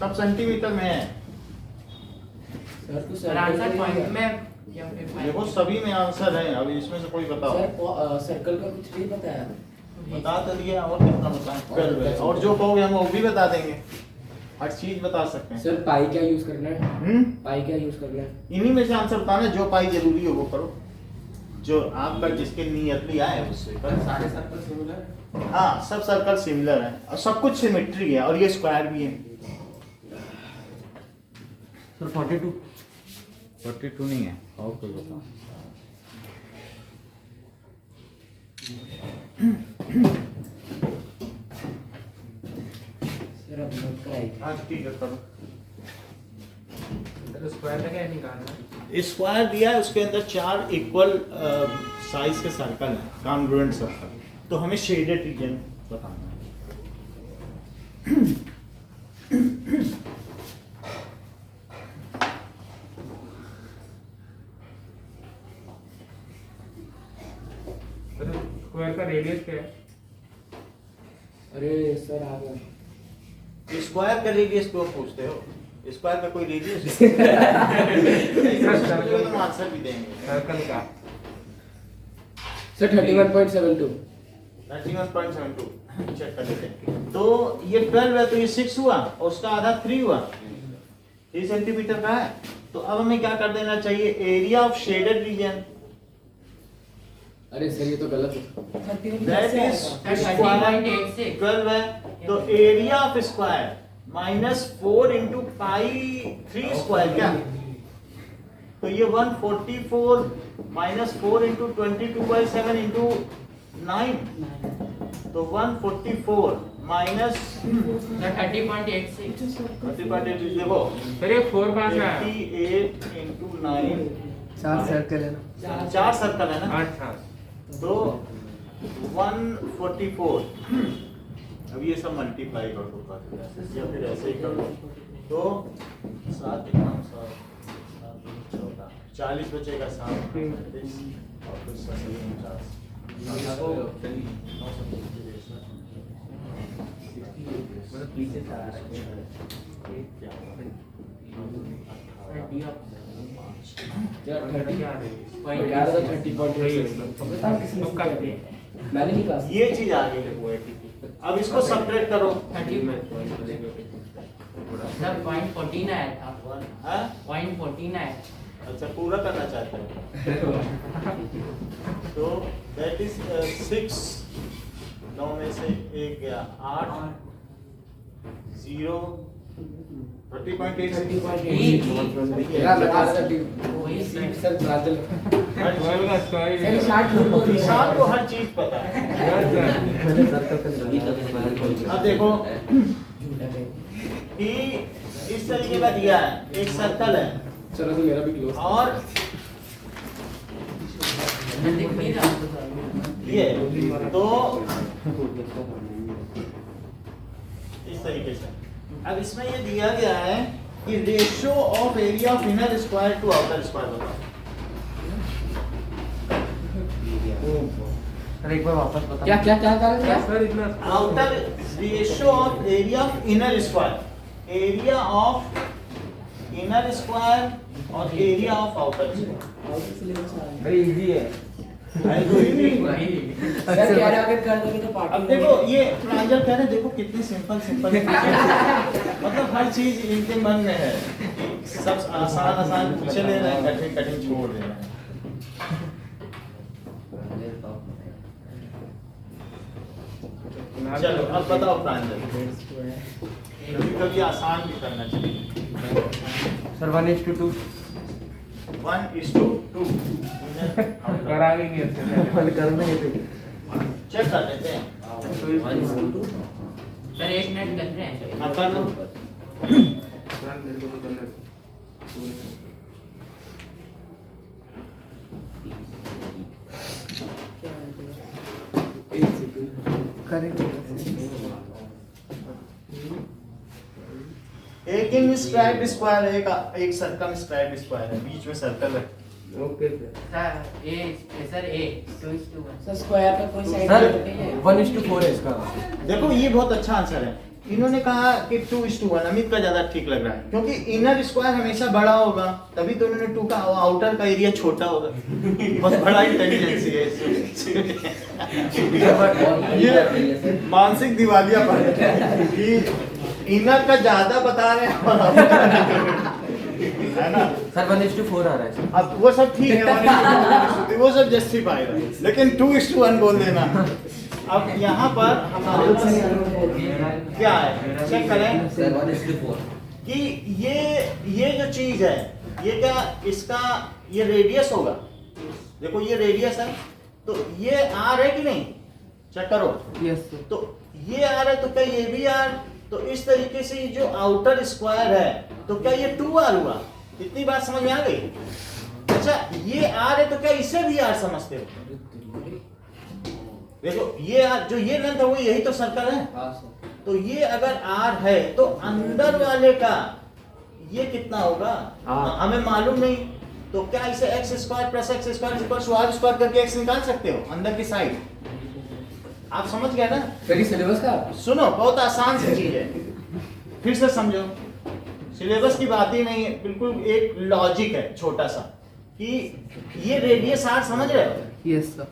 सब सेंटीमीटर में है। सर तो सर आंसर पॉइंट में या फिर देखो सभी में आंसर है। अब इसमें से कोई बताओ। सर सर्कल का कुछ नहीं बताया। बता तो दिया और कितना बताएं 12 है। और जो कहोगे हम वो भी बता देंगे। हर चीज बता सकते हैं। सर पाई क्या यूज करना है। पाई क्या यूज करना है। इन्हीं में से आंसर बताना जो पाई जरूरी हो वो करो। जो आपका जिसके नियतली आए उससे करो। सारे सर्कल सिमिलर। हाँ सब सर्कल सिमिलर है और सब कुछ सिमेट्री है और ये स्क्वायर भी है। सर 42। 42 नहीं है और कोई बताओ। सर अब नोट कराइए। हाँ ठीक है करो। स्क्वायर का क्या निकालना स्क्वायर दिया है उसके अंदर 4 इक्वल साइज के सर्कल है कॉन्ग्रुएंट सर्कल। तो हमें शेडेड रीजन बताना है। स्क्वायर का रेडियस क्या है। अरे सर आ गया। स्क्वायर का रेडियस क्यों पूछते हो। स्क्वायर का कोई रेडियस तो आंसर भी देंगे। सर्कल का सर 31.72। 31.72 चेक कर लेते हैं। तो ये 12 है तो ये 6 हुआ और उसका आधा 3 हुआ। 3 सेंटीमीटर का है। तो अब हमें क्या कर देना चाहिए एरिया ऑफ शेडेड रीजन अरे सर ये तो गलत है। दैट इज 30.86 12 है। तो area of square minus 4 into pi 3 square क्या। तो ये 144 माइनस 4 इंटू 22/7 इंटू 9। तो 144 माइनस 30.86 देखो सर ये 4 कहाँ से आया। 88 इंटू 9 चार सर्कल है ना। 4 सर्कल है ना, अच्छा तो 144। अब ये सब मल्टीप्लाई कर दो या फिर ऐसे ही कर दो, तो 7 1 7 14 40 बचेगा, 7 और फिर 49 मतलब पीछे से आ रहा है यार 30 क्या आ रही है पॉइंट यार 30.8 तो काट दिए मैंने नहीं कहा ये चीज आ गई है वो है। अब इसको सब्ट्रैक्ट करो। 30 सर पॉइंट 14 आया था, हाँ? पॉइंट 14 आया। अच्छा पूरा करना चाहते हो तो दैट इज 6 9 में से 1 गया 8 0 30.8 यार बता सकती वही सीट सर ब्राजील वर्ल्ड का स्टोरी सही स्टार्ट हो निशान को हर चीज पता है। अब देखो कि इस तरीके का दिया है, एक सर्कल है चलो तो मेरा भी क्लोज और मैं दिख नहीं रहा। ये तो इस तरीके से। अब इसमें ये दिया गया है कि ratio of area of inner square to outer square बताओ। सर एक बार वापस बता क्या क्या क्या कर रहे सर इतना outer ratio of area of inner square, area of inner square और एरिया ऑफ आउटर स्क्वायर। अरे इजी है सर क्या अगर कर दोगे तो पार्टी अब देखो ये ट्रायंगल कह रहे हैं, देखो कितनी सिंपल सिंपल मतलब हर चीज इनके मन में है, सब आसान आसान पूछे ले रहे हैं, कठिन कठिन छोड़ दे रहे हैं। चलो अब बताओ ट्रायंगल, कभी कभी आसान भी करना चाहिए। सर 1:2 1:2 करा लेंगे करना है तो चेक कर लेते हैं। सर 1 मिनट कर रहे हैं। हाँ, कर लो। एक इन स्ट्राइप्ड स्क्वायर है, एक सर्कम स्ट्राइप्ड स्क्वायर है, बीच में सर्कल है। ओके सर सर ए 2:1 सर स्क्वायर का कोई साइड सर नहीं है 1:4 है इसका देखो ये बहुत अच्छा आंसर है। इन्होंने कहा कि 2:1, अमित का ज्यादा ठीक लग रहा है, क्योंकि इनर स्क्वायर हमेशा बड़ा होगा, तभी तो उन्होंने 2 का, आउटर का एरिया छोटा होगा। बहुत बड़ा इंटेलिजेंस है ये मानसिक दिवालियापन है कि इनर का ज्यादा बता रहे हैं और outer का है ना। सर 1:4 आ रहा है सर अब वो सब ठीक है, वो सब जस्टिफाइड है, लेकिन 2:1 बोल देना। अब यहाँ पर हमारे पास क्या है, चेक करें कि ये जो चीज है, ये क्या, इसका ये रेडियस होगा। देखो ये रेडियस है, तो ये आर है कि नहीं, चेक करो। यस सर तो ये आर है, तो क्या ये भी आर, तो इस तरीके से ये जो आउटर स्क्वायर है, तो क्या ये 2r हुआ। इतनी बात समझ में आ गई। अच्छा ये आर है, तो क्या इसे भी आर समझते हो। देखो ये आर, जो ये लेंथ है वो यही तो सर्कल है, तो ये अगर आर है तो अंदर वाले का ये कितना होगा हमें मालूम नहीं, तो क्या इसे x square plus x square equals to r square करके x निकाल सकते हो अंदर की साइड। आप समझ गए ना। फिर सिलेबस का सुनो बहुत आसान सी चीज है, फिर से समझो, सिलेबस की बात ही नहीं है, बिल्कुल एक लॉजिक है छोटा सा कि ये रेडियस आर समझ रहे हो। यस सर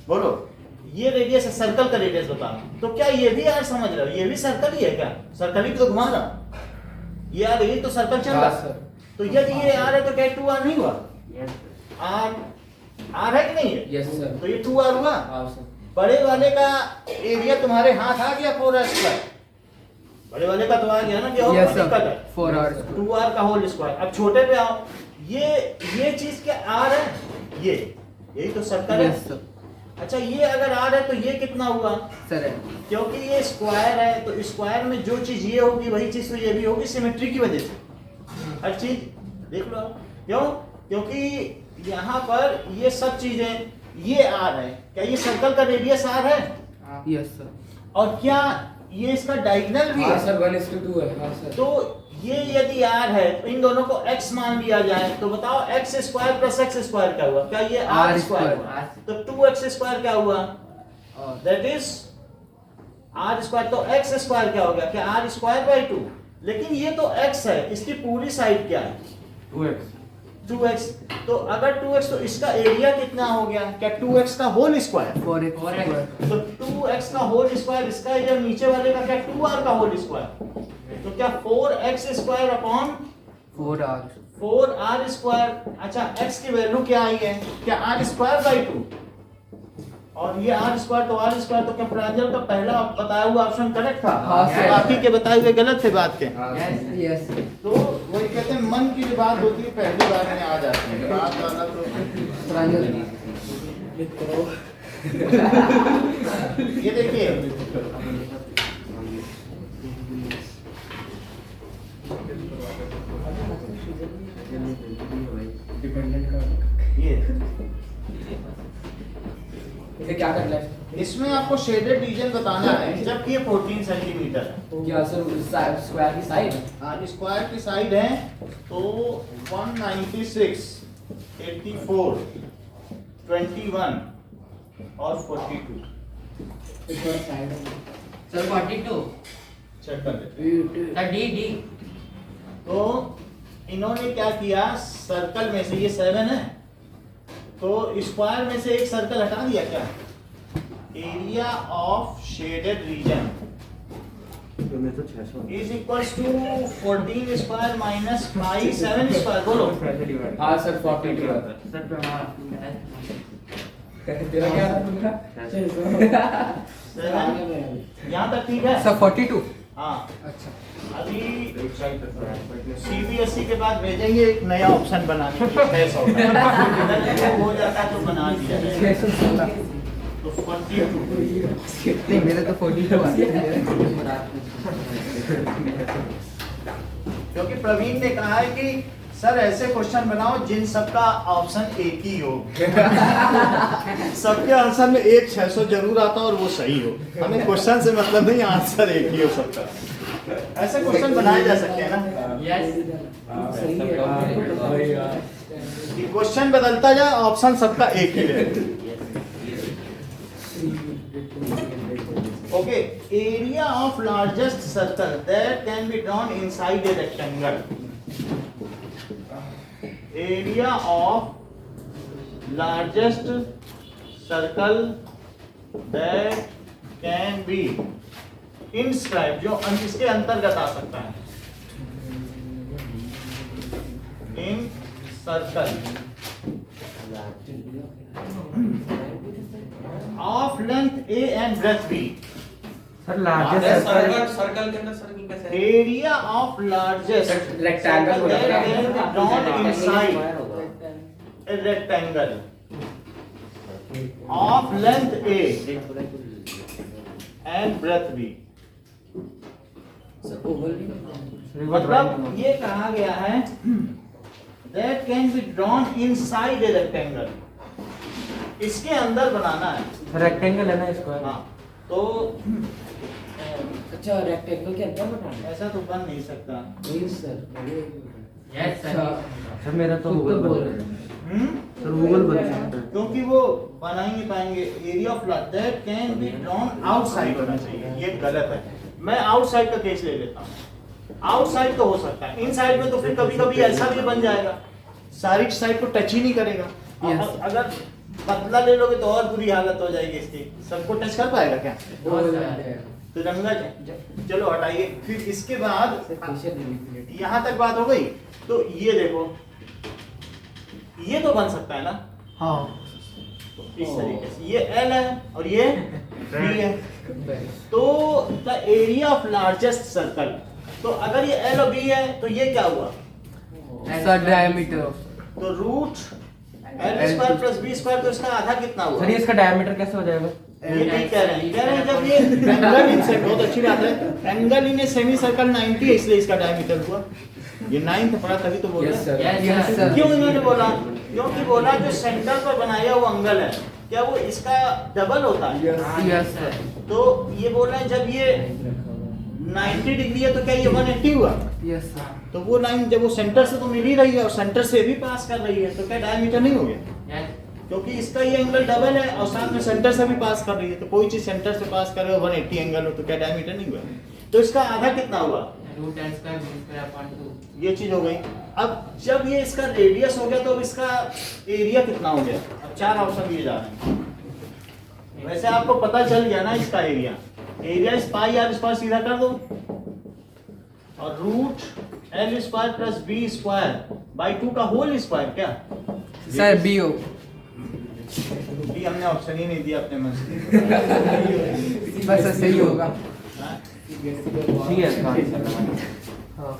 बोलो ये रेडियस है, सर्कल का रेडियस बताना, तो क्या ये भी आर समझ रहे हो, ये भी सर्कल ही है क्या, सर्कल ही तो घुमा रहा, ये आर यही तो सर्कल चल रहा है। तो यदि ये आर है तो क्या 2r नहीं हुआ, आर है कि नहीं है, यस सर तो ये 2r हुआ। हां सर बड़े वाले का एरिया तुम्हारे हाथ आ गया 4r स्क्वायर, बड़े वाले का तो आ गया ना, क्या यस सर दिक्कत है 4r 2r का होल स्क्वायर। अब छोटे पे आओ, ये चीज क्या r है, यही तो सर्कल है। यस सर अच्छा ये अगर r है तो ये कितना हुआ, सर है क्योंकि ये स्क्वायर है, तो स्क्वायर में जो चीज ये होगी वही चीज तो ये भी होगी, सिमेट्री की वजह से हर चीज देख लो। क्यों, क्योंकि यहाँ पर ये सब चीजें ये आर है, क्या ये सर्कल का रेडियस आर है? Yes sir. और क्या ये इसका डायगोनल भी हाँ है? सर 1:2 है। हाँ सर। तो ये यदि r है तो इन दोनों को x मान लिया जाए तो बताओ x square plus x square क्या हुआ? क्या ये r स्क्वायर हुआ? तो 2x स्क्वायर क्या हुआ? That is r square. तो x स्क्वायर क्या हो गया? क्या r स्क्वायर बाई 2? लेकिन ये तो x है, इसकी पूरी साइड क्या है? 2x 2x। तो अगर 2x तो इसका एरिया कितना हो गया? क्या 2x का होल स्क्वायर? 4x square. तो 2x का होल स्क्वायर, इसका एरिया नीचे वाले का क्या 2r का होल स्क्वायर? तो क्या 4x square upon 4r 4r square. अच्छा x की वैल्यू क्या आई है? क्या r स्क्वायर बाई 2 और ये r स्क्वायर तो r स्क्वायर। तो क्या प्रांजल का पहला बताया हुआ ऑप्शन करेक्ट था? हाँ, सर। बाकी के बताए हुए गलत थे बात के। यस। तो वही कहते हैं मन की जो बात होती है पहली बार में आ जाती है, बात वाला तो प्रांजल लिख करो। ये देखिए डिपेंडेंट का ये इसे क्या करना है? इसमें आपको शेडेड रीजन बताना है, जबकि ये 14 सेंटीमीटर है। क्या सर स्क्वायर की साइड? स्क्वायर की साइड है तो 196, 84, 21 और 42 सर 42 चेक कर लेते सर डी तो इन्होंने क्या किया, सर्कल में से ये 7 है तो स्क्वायर में से एक सर्कल हटा दिया। क्या area of shaded region is equals to 14 square minus 7 square. बोलो हाँ सर 42 तेरा क्या था तुमका? 7 यहाँ तक ठीक है? सर 42। हाँ अच्छा अभी सीबीएसई के बाद भेजेंगे एक नया ऑप्शन बनाने के लिए 600 का हो जाता तो बना दिया जाएगा। 616। तो 42 नहीं मेरे तो 42 आते हैं। क्योंकि प्रवीण ने कहा है कि सर ऐसे क्वेश्चन बनाओ जिन सबका ऑप्शन एक ही हो। सबके आंसर में एक 600 जरूर आता और वो सही हो। हमें क्वेश्चन से मतलब नहीं, आंसर एक ही हो सबका। ऐसे क्वेश्चन बनाए जा सकते हैं ना यस सही है। कि क्वेश्चन बदलता जाए, ऑप्शन सबका एक ही रहे। Okay, area of largest circle that can be drawn inside a rectangle. Area of largest circle that can be inscribe, जो इसके अंतर्गत आ सकता है, in circle of length A and breadth B. Sir largest circle circle के अंदर सर्कल कैसे है? Area of largest rectangle drawn inside a rectangle of length A and breadth B. Sir oval भी मतलब ये कहा गया है that can be drawn inside a rectangle, इसके अंदर बनाना है। रेक्टेंगल है ना स्क्वायर। हाँ तो अच्छा रेक्टेंगल के अंदर बनाना ऐसा तो बन नहीं सकता। नहीं सर यस सर सर मेरा तो खुद तो गूगल बोल बन रहे रहा हैं। है। सर गूगल बन सकता है। क्योंकि वो बना ही नहीं पाएंगे। Area of that can be drawn outside होना चाहिए, ये गलत है। मैं आउटसाइड का केस ले लेता हूँ। आउटसाइड तो हो सकता है, इनसाइड में तो फिर कभी कभी ऐसा भी बन जाएगा सारी साइड को टच ही नहीं करेगा। Yes. अगर पतला ले लोगे तो और बुरी हालत हो जाएगी इसकी। सबको टच कर पाएगा क्या? तिरंगा चलो हटाइए। फिर इसके बाद यहाँ तक बात हो गई। तो ये देखो, ये तो बन सकता है ना हाँ इस तरीके से। ये L है और ये B है। तो the area of largest circle, तो अगर ये L और B है तो ये क्या हुआ? सर डायमीटर तो root l square plus b square, तो इसका आधा कितना हुआ? सर ये इसका डायमीटर कैसे हो जाएगा? ये ठीक कह रहे हैं जब ये एंगल इन से, बहुत अच्छी बात है, angle in a semi circle 90 है, इसलिए इसका डायमीटर हुआ ये 9 था, पड़ा तभी तो बोल Yes, रहे sir. हैं। Yes, sir. क्यों इन्होंने बोला? क्योंकि बोला जो सेंटर पर बनाया हुआ एंगल है, क्या वो इसका डबल होता है? Yes, sir. तो ये बोल रहे हैं जब ये 90 डिग्री है तो क्या ये 180 हुआ? Yes, sir. तो वो लाइन जब वो सेंटर से तो मिल ही रही है और सेंटर से भी पास कर रही है, तो क्या डायमीटर नहीं हो गया? क्योंकि इसका ये एंगल डबल है और साथ में सेंटर से भी पास कर रही है, तो कोई चीज सेंटर से पास करे और 180 एंगल हो तो क्या डायमीटर नहीं हुआ? तो इसका आधा कितना हुआ? Root l square b square upon 2। ये चीज हो गई। अब जब ये इसका रेडियस हो गया तो अब इसका एरिया कितना हो गया? अब 4 ऑप्शन दिए जा रहे हैं। वैसे आपको पता चल गया ना इसका एरिया, एरिया इस पाई आर स्क्वायर सीधा कर दो और root l square plus b square by 2 का होल स्क्वायर, क्या Sir, BO. भी हमने ऑप्शन ही नहीं दिया अपने मन से। बस सही होगा। हाँ? ठीक है इसका आंसर। हाँ।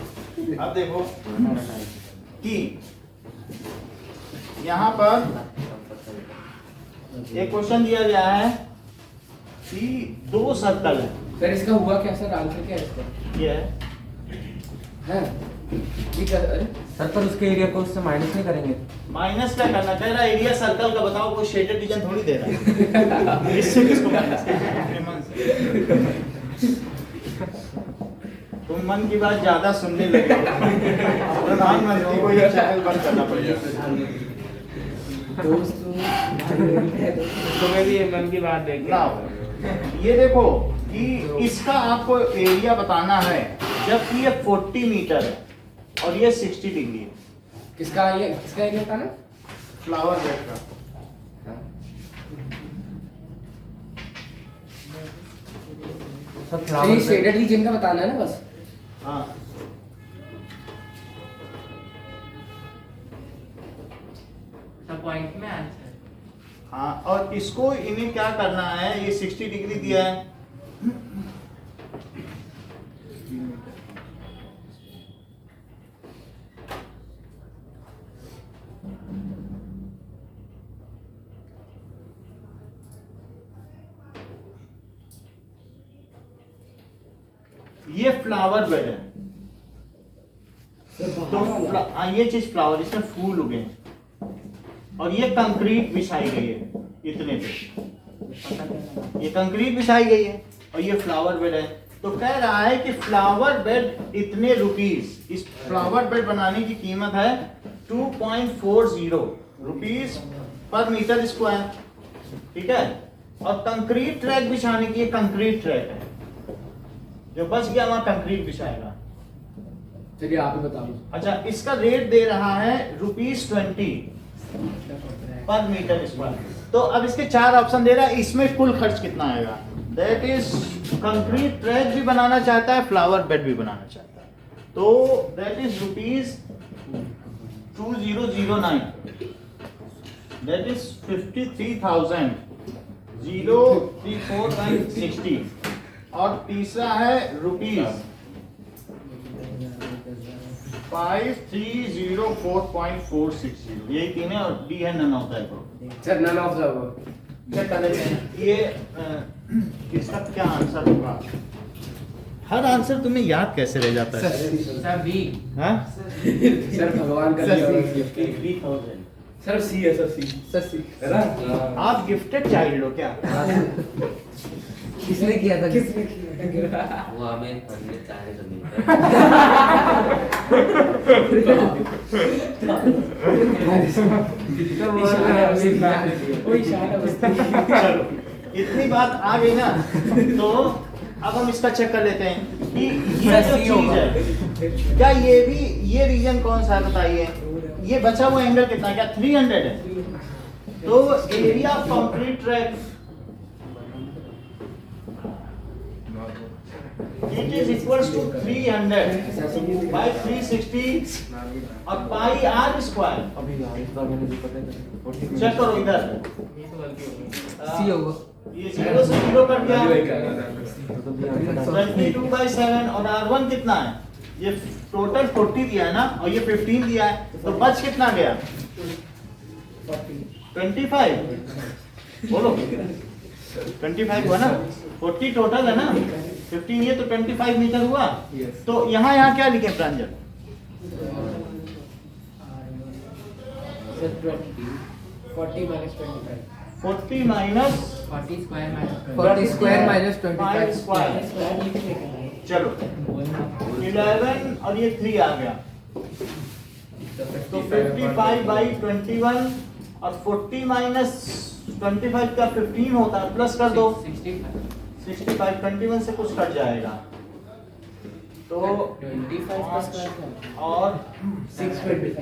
अब देखो कि यहाँ पर एक क्वेश्चन दिया गया है कि 2 सर्कल है, सर इसका हुआ क्या सर? आंसर क्या है इसका? ये है है ये क्या? अरे सर पर उसके एरिया को उससे माइनस नहीं करेंगे? माइनस क्या करना, कह रहा है एरिया सर्कल का बताओ, कोई शेडेड रीजन थोड़ी दे रहा है इससे किसको माइनस करना? अपने मन से। तुम मन की बात ज्यादा सुनने लगे हो। प्रधानमंत्री को ये चैनल बंद करना पड़ेगा। तुम्हें भी मन की बात देख ना ये देखो कि इसका आपको एरिया बताना है जबकि ये 40 मीटर है और ये 60 डिग्री है। किसका एरिया था ना? फ्लावर बेड का सर तो ये फ्लावर शेडेड रीजन का बताना है ना बस। हाँ सब पॉइंट में आंसर। हाँ, और इसको इन्हें क्या करना है, ये 60 डिग्री दिया है, ये फ्लावर बेड है तो ये चीज फ्लावर, इसमें फूल उगे हैं और ये कंक्रीट बिछाई गई है इतने पे, ये कंक्रीट बिछाई गई है और ये फ्लावर बेड है। तो कह रहा है कि फ्लावर बेड इतने रुपीस, इस फ्लावर बेड बनाने की कीमत है 2.40 रुपीस पर मीटर स्क्वायर, ठीक है। और कंक्रीट ट्रैक बिछाने की, ये कंक्रीट ट्रैक है, जो बच गया वहां कंक्रीट बिछाएगा। चलिए आप ही बता दो। अच्छा, इसका रेट दे रहा है ₹20 पर मीटर स्क्वायर। तो अब इसके 4 ऑप्शन दे रहा है, इसमें कुल खर्च कितना आएगा? दैट इज कंक्रीट ट्रैक भी बनाना चाहता है, फ्लावर बेड भी बनाना चाहता है, तो दैट इज ₹2009, दैट इज 53,034.60। और तीसरा है ₹5304.460, यही तीन है और डी है none of that. Sir none of the check कर लेते हैं ये इसका क्या आंसर होगा। हर आंसर तुम्हें याद कैसे रह जाता है? सब बी। हाँ? सर भगवान का दिया हुआ gift। 3,000। सर सी है सर सी। सर सी है ना? आप गिफ्टेड चाइल्ड हो क्या? किसने किया था? किसने किया? वो हमें पढ़ने चाहे तो मिलता वही इशारा बस। चलो, इतनी बात आ गई ना, तो अब हम इसका चेक कर लेते हैं कि ये जो चीज है, क्या ये रीजन कौन सा है बताइए। ये बचा हुआ एंगल कितना है? क्या 300 है? तो area of concrete track it is equals to 300 by 360 और पाई आर स्क्वायर। अभी यार इस बार मैंने जो पता है चेक करो इधर, सी होगा। ये 0 से 0 कट गया, तो भी आंसर 22/7 और R1 कितना है? ये टोटल 40 दिया है ना और ये 15 दिया है, तो बच कितना गया? 25 बोलो 25 हुआ ना, 40 टोटल है ना, 15 ये तो 25 मीटर हुआ। तो यहाँ क्या लिखे Pranjal? Sir 40 minus 25 40 minus 40 square minus 40 square minus 5 25 square. Square लिख लेंगे। चलो 11 और ये 3 आ गया, तो 55 बाई 21 और 40 माइनस 25 का 15 होता है, प्लस कर दो 65, 21 से कुछ कट जाएगा तो 25 का स्क्वायर क्या? और 625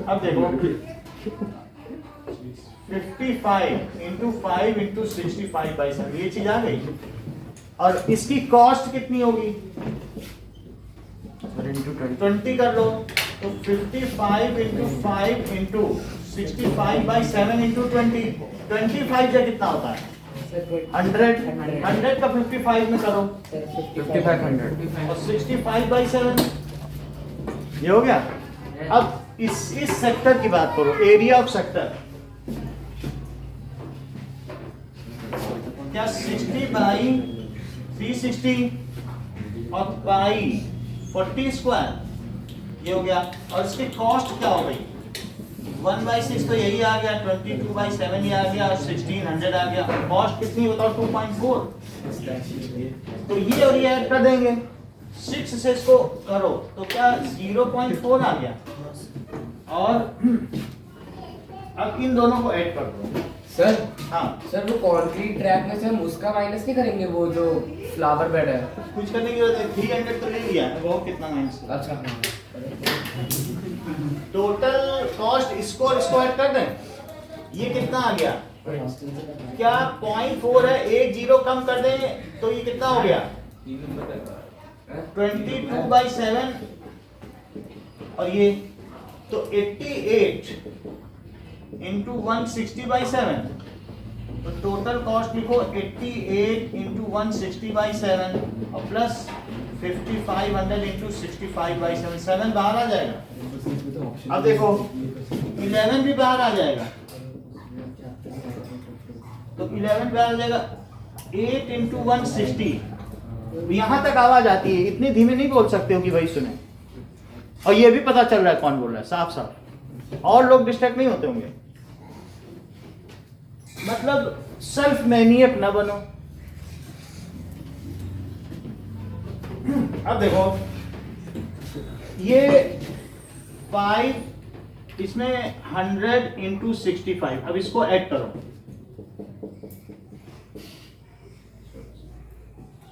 अब देखो 55 इंटू 5 इंटू 65 बाई 7, ये चीज आ गई। और इसकी कॉस्ट कितनी होगी? 20 कर लो, तो 55 इंटू 5 इंटू 65 बाई 7 इंटू 20, 25 से कितना होता है? 100, 100 का 55 में करो 5500 और 65 बाई 7, ये हो गया। अब इस सेक्टर की बात करो, एरिया ऑफ सेक्टर क्या 60 बाई 360 और बाई 40 स्क्वायर, ये हो गया। और इसकी कॉस्ट क्या हो गई? 1/6 तो यही आ गया, 22/7 ये आ गया और 1600 आ गया। कॉस्ट कितनी बताओ? 2.4। तो ये और ये ऐड कर देंगे, 6 से इसको करो तो क्या 0.4 आ गया। और अब इन दोनों को ऐड कर दो। सर हाँ सर वो कंक्रीट ट्रैक में से हम उसका माइनस नहीं करेंगे, वो जो फ्लावर बेड है? कुछ करने की जरूरत है, 300 तो ले लिया है, वो कितना माइनस? अच्छा हाँ टोटल कॉस्ट इसको और इसको ऐड कर दें, ये कितना आ गया? क्या 0.4 है, 1 0 कम कर दें तो ये कितना हो गया? 22/7 और ये तो 88 इंटू 160/7, तो टोटल कॉस्ट लिखो 88 इंटू 160/7 और प्लस 5500 इंटू 65/7, 7 बाहर आ जाएगा। अब देखो 11 भी बाहर आ जाएगा, तो 11 बाहर आ जाएगा, 8 इंटू 160। यहां तक आवाज आती है, इतनी धीमे नहीं बोल सकते हो कि भाई सुने। और ये भी पता चल रहा है कौन बोल रहा है, साफ साफ, और लोग डिस्ट्रैक्ट नहीं होते होंगे। मतलब सेल्फ मैनियक ना बनो। अब देखो ये 5, इसमें 100 इंटू 65, अब इसको ऐड करो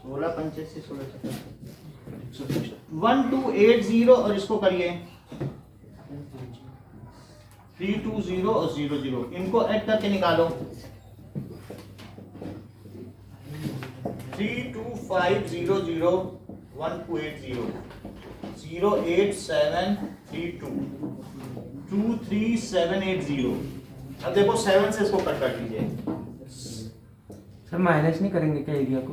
16 85 16 1280 और इसको करिए 320 और 00, इनको ऐड करके निकालो 32500 1280 08732 23780। अब देखो 7 से इसको कट कर दीजिए। सर माइनस नहीं करेंगे क्या एरिया को?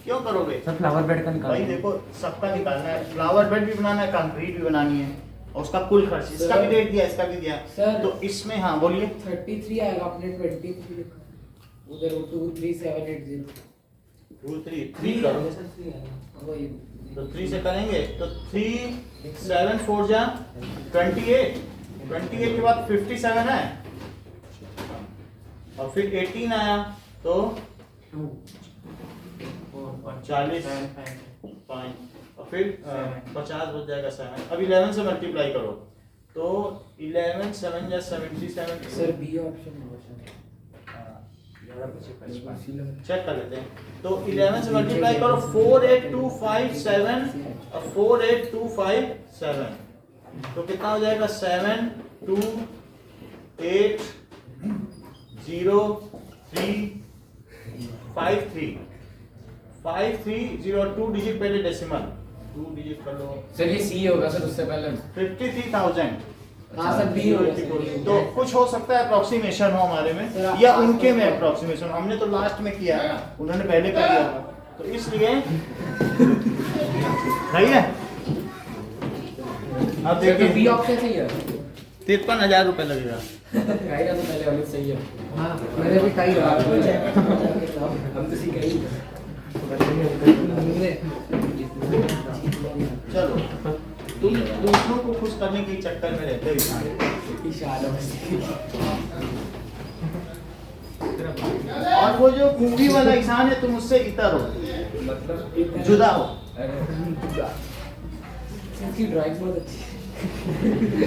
क्यों करोगे? सर फ्लावर बेड का भाई निकाल देखो सबका निकालना है, फ्लावर बेड भी बनाना है, कंक्रीट भी बनानी है, और उसका कुल खर्च इसका भी रेट दिया, इसका भी दिया। सर तो इसमें हाँ बोलिए 33 आएगा, आपने 23 लिखा उधर, वो 23780 3 करो, वही तो 3 से करेंगे तो 3 7 4 जा 28, 28 के बाद 57 है और फिर 18 आया तो 40 5 और फिर 50 बच जाएगा 7। अब 11 से मल्टीप्लाई करो तो 11 7 या 77। सर बी ऑप्शन होगा चेक कर लेते हैं। तो 11 से मल्टीप्लाई करो 48257 और 48257, तो कितना हो जाएगा 7280353 5302 डिजिट पहले डेसिमल 2 डिजिट कर लो। सर ये सी होगा सर, उससे पहले 53,000। हाँ सर बी होगा तो कुछ हो सकता है अप्रोक्सीमेशन हो हमारे में सर, या आप- उनके में अप्रोक्सीमेशन, हमने तो लास्ट में किया, उन्होंने पहले कर दिया था, तो इसलिए सही है। अब सर तो बी देखिए ऑप्शन सही है। 53,000 रुपये लगेगा। गाइड तो पहले वाली सही है। हाँ मैंने भी कही हम तो सीख गए। चलो तुम दूसरों को खुश करने के चक्कर में रहते हो। और वो जो मूवी वाला इंसान है तुम उससे इतर हो, मतलब जुदा हो। इसकी ड्राइंग बहुत अच्छी है।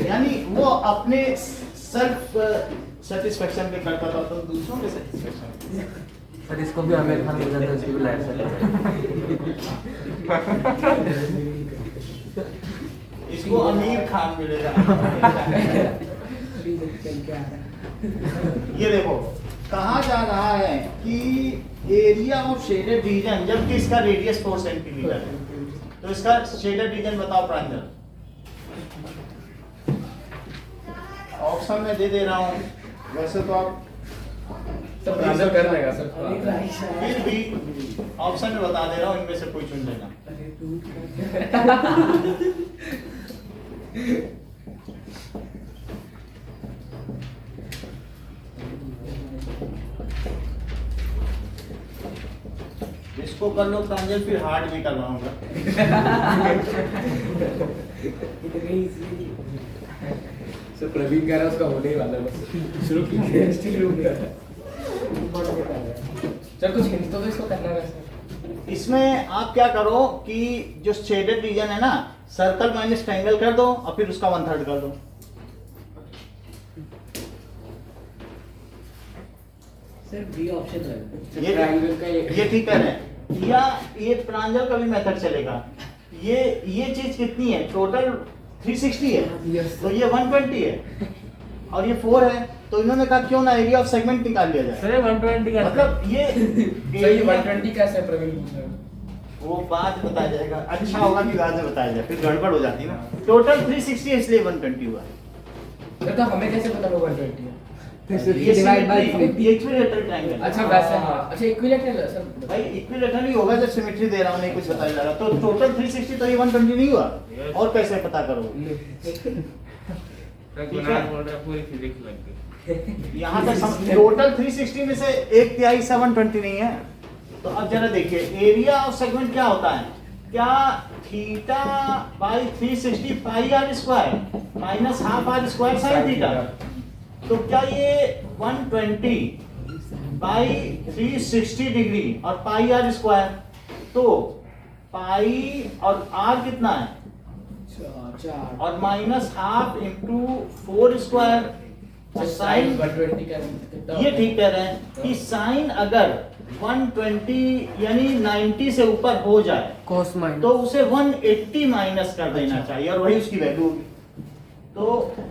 यानी वो अपने सेल्फ सेटिस्फेक्शन पे करता था तो दूसरों के सेटिस्फेक्शन। सर इसको भी आमिर खान मिल जाता है, इसकी भी लाइफ सेट इसको अमीर खान मिलेगा। ये देखो कहा जा रहा है कि एरिया ऑफ शेडेड रीजन, जबकि इसका रेडियस 4 सेंटीमीटर है, तो इसका शेडेड रीजन बताओ प्रांजल। ऑप्शन में दे रहा हूँ, वैसे तो आप सब आंसर कर लेगा सर। फिर भी ऑप्शन में बता दे रहा हूँ, इनमें से कोई चुन लेना। इसको कर लो प्रांजल, फिर हार्ड भी करवाऊंगा। सर प्रवीण कह रहा है उसका होने ही वाला है, बस शुरू कीजिए। सर कुछ हिंट तो दो इसको करना वैसे। इसमें आप क्या करो कि जो शेडेड रीजन है ना, सर्कल माइनस ट्रायंगल कर दो और फिर उसका 1/3 कर दो। सर बी ऑप्शन है। ये ट्रायंगल का ये ठीक है ना? या ये प्रांजल का भी मेथड चलेगा। ये चीज कितनी है टोटल? 360 है, तो ये 120 है और ये 4 है, तो इन्होंने कहा क्यों ना एरिया ऑफ सेगमेंट निकाल लिया जाए। सर 120 का मतलब ये सही 120 कैसे है प्रवीण पूछ रहे हो? वो बाद में बताया जाएगा। अच्छा होगा कि बाद में बताया जाए, फिर गड़बड़ हो जाती है ना। टोटल 360 है इसलिए 120 हुआ। सर तो हमें कैसे पता होगा 120 है? ये डिवाइड बाय इक्विलेटरल ट्रायंगल। अच्छा वैसे हाँ, अच्छा इक्विलेटरल है सर। भाई इक्विलेटरल ही होगा जब सिमेट्री दे रहा हूं, नहीं कुछ बताया जा रहा। तो टोटल 360 तो ये 120 नहीं हुआ। और कैसे पता करोगे? पूरी फिजिक्स लग गई। यहाँ तक टोटल 360 में से 1/3 हिस्सा 120 नहीं है। तो अब जरा देखिए एरिया ऑफ सेगमेंट क्या होता है। क्या theta by 360 pi r square minus half r square sine theta. तो क्या ये 120 बाई 360 डिग्री और पाई आर स्क्वायर, तो पाई और आर कितना है और minus half into 4 square sine. 120 का ये ठीक कह रहे हैं कि साइन अगर 120 यानी 90 से ऊपर हो जाए cos minus तो उसे 180 माइनस कर देना चाहिए और वही उसकी वैल्यू होगी। तो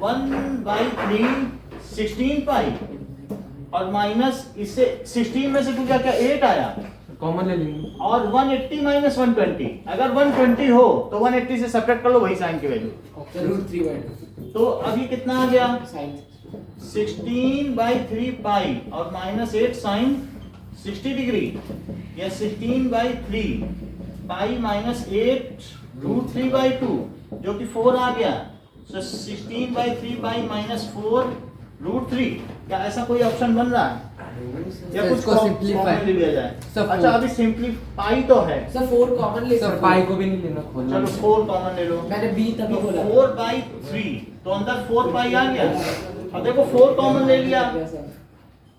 1/3 16 पाई और माइनस इससे 16 में से क्या क्या 8 आया कॉमन ले लेंगे। और 180 माइनस 120। अगर 120 हो तो 180 से सब्ट्रैक्ट कर लो, वही साइन की वैल्यू। √3/2 तो अभी कितना आ गया साइन 16/3 पाई और माइनस 8 साइन 60 डिग्री, या 16/3 पाई माइनस 8 √3/2 जो कि 4 आ गया। सो 16/3 पाई माइनस 4 √3। क्या ऐसा कोई ऑप्शन बन रहा है या कुछ इसको simplify कॉमन ले लिया जाए? सब अच्छा अभी सिंपलीफाई तो है, सर 4 कॉमन ले सर सकते पाई हैं। को भी नहीं लेना खोलना। चलो 4 कॉमन ले लो। मैंने बी तभी तो बोला 4/3 तो अंदर 4 पाई आ गया। अब देखो 4 कॉमन ले लिया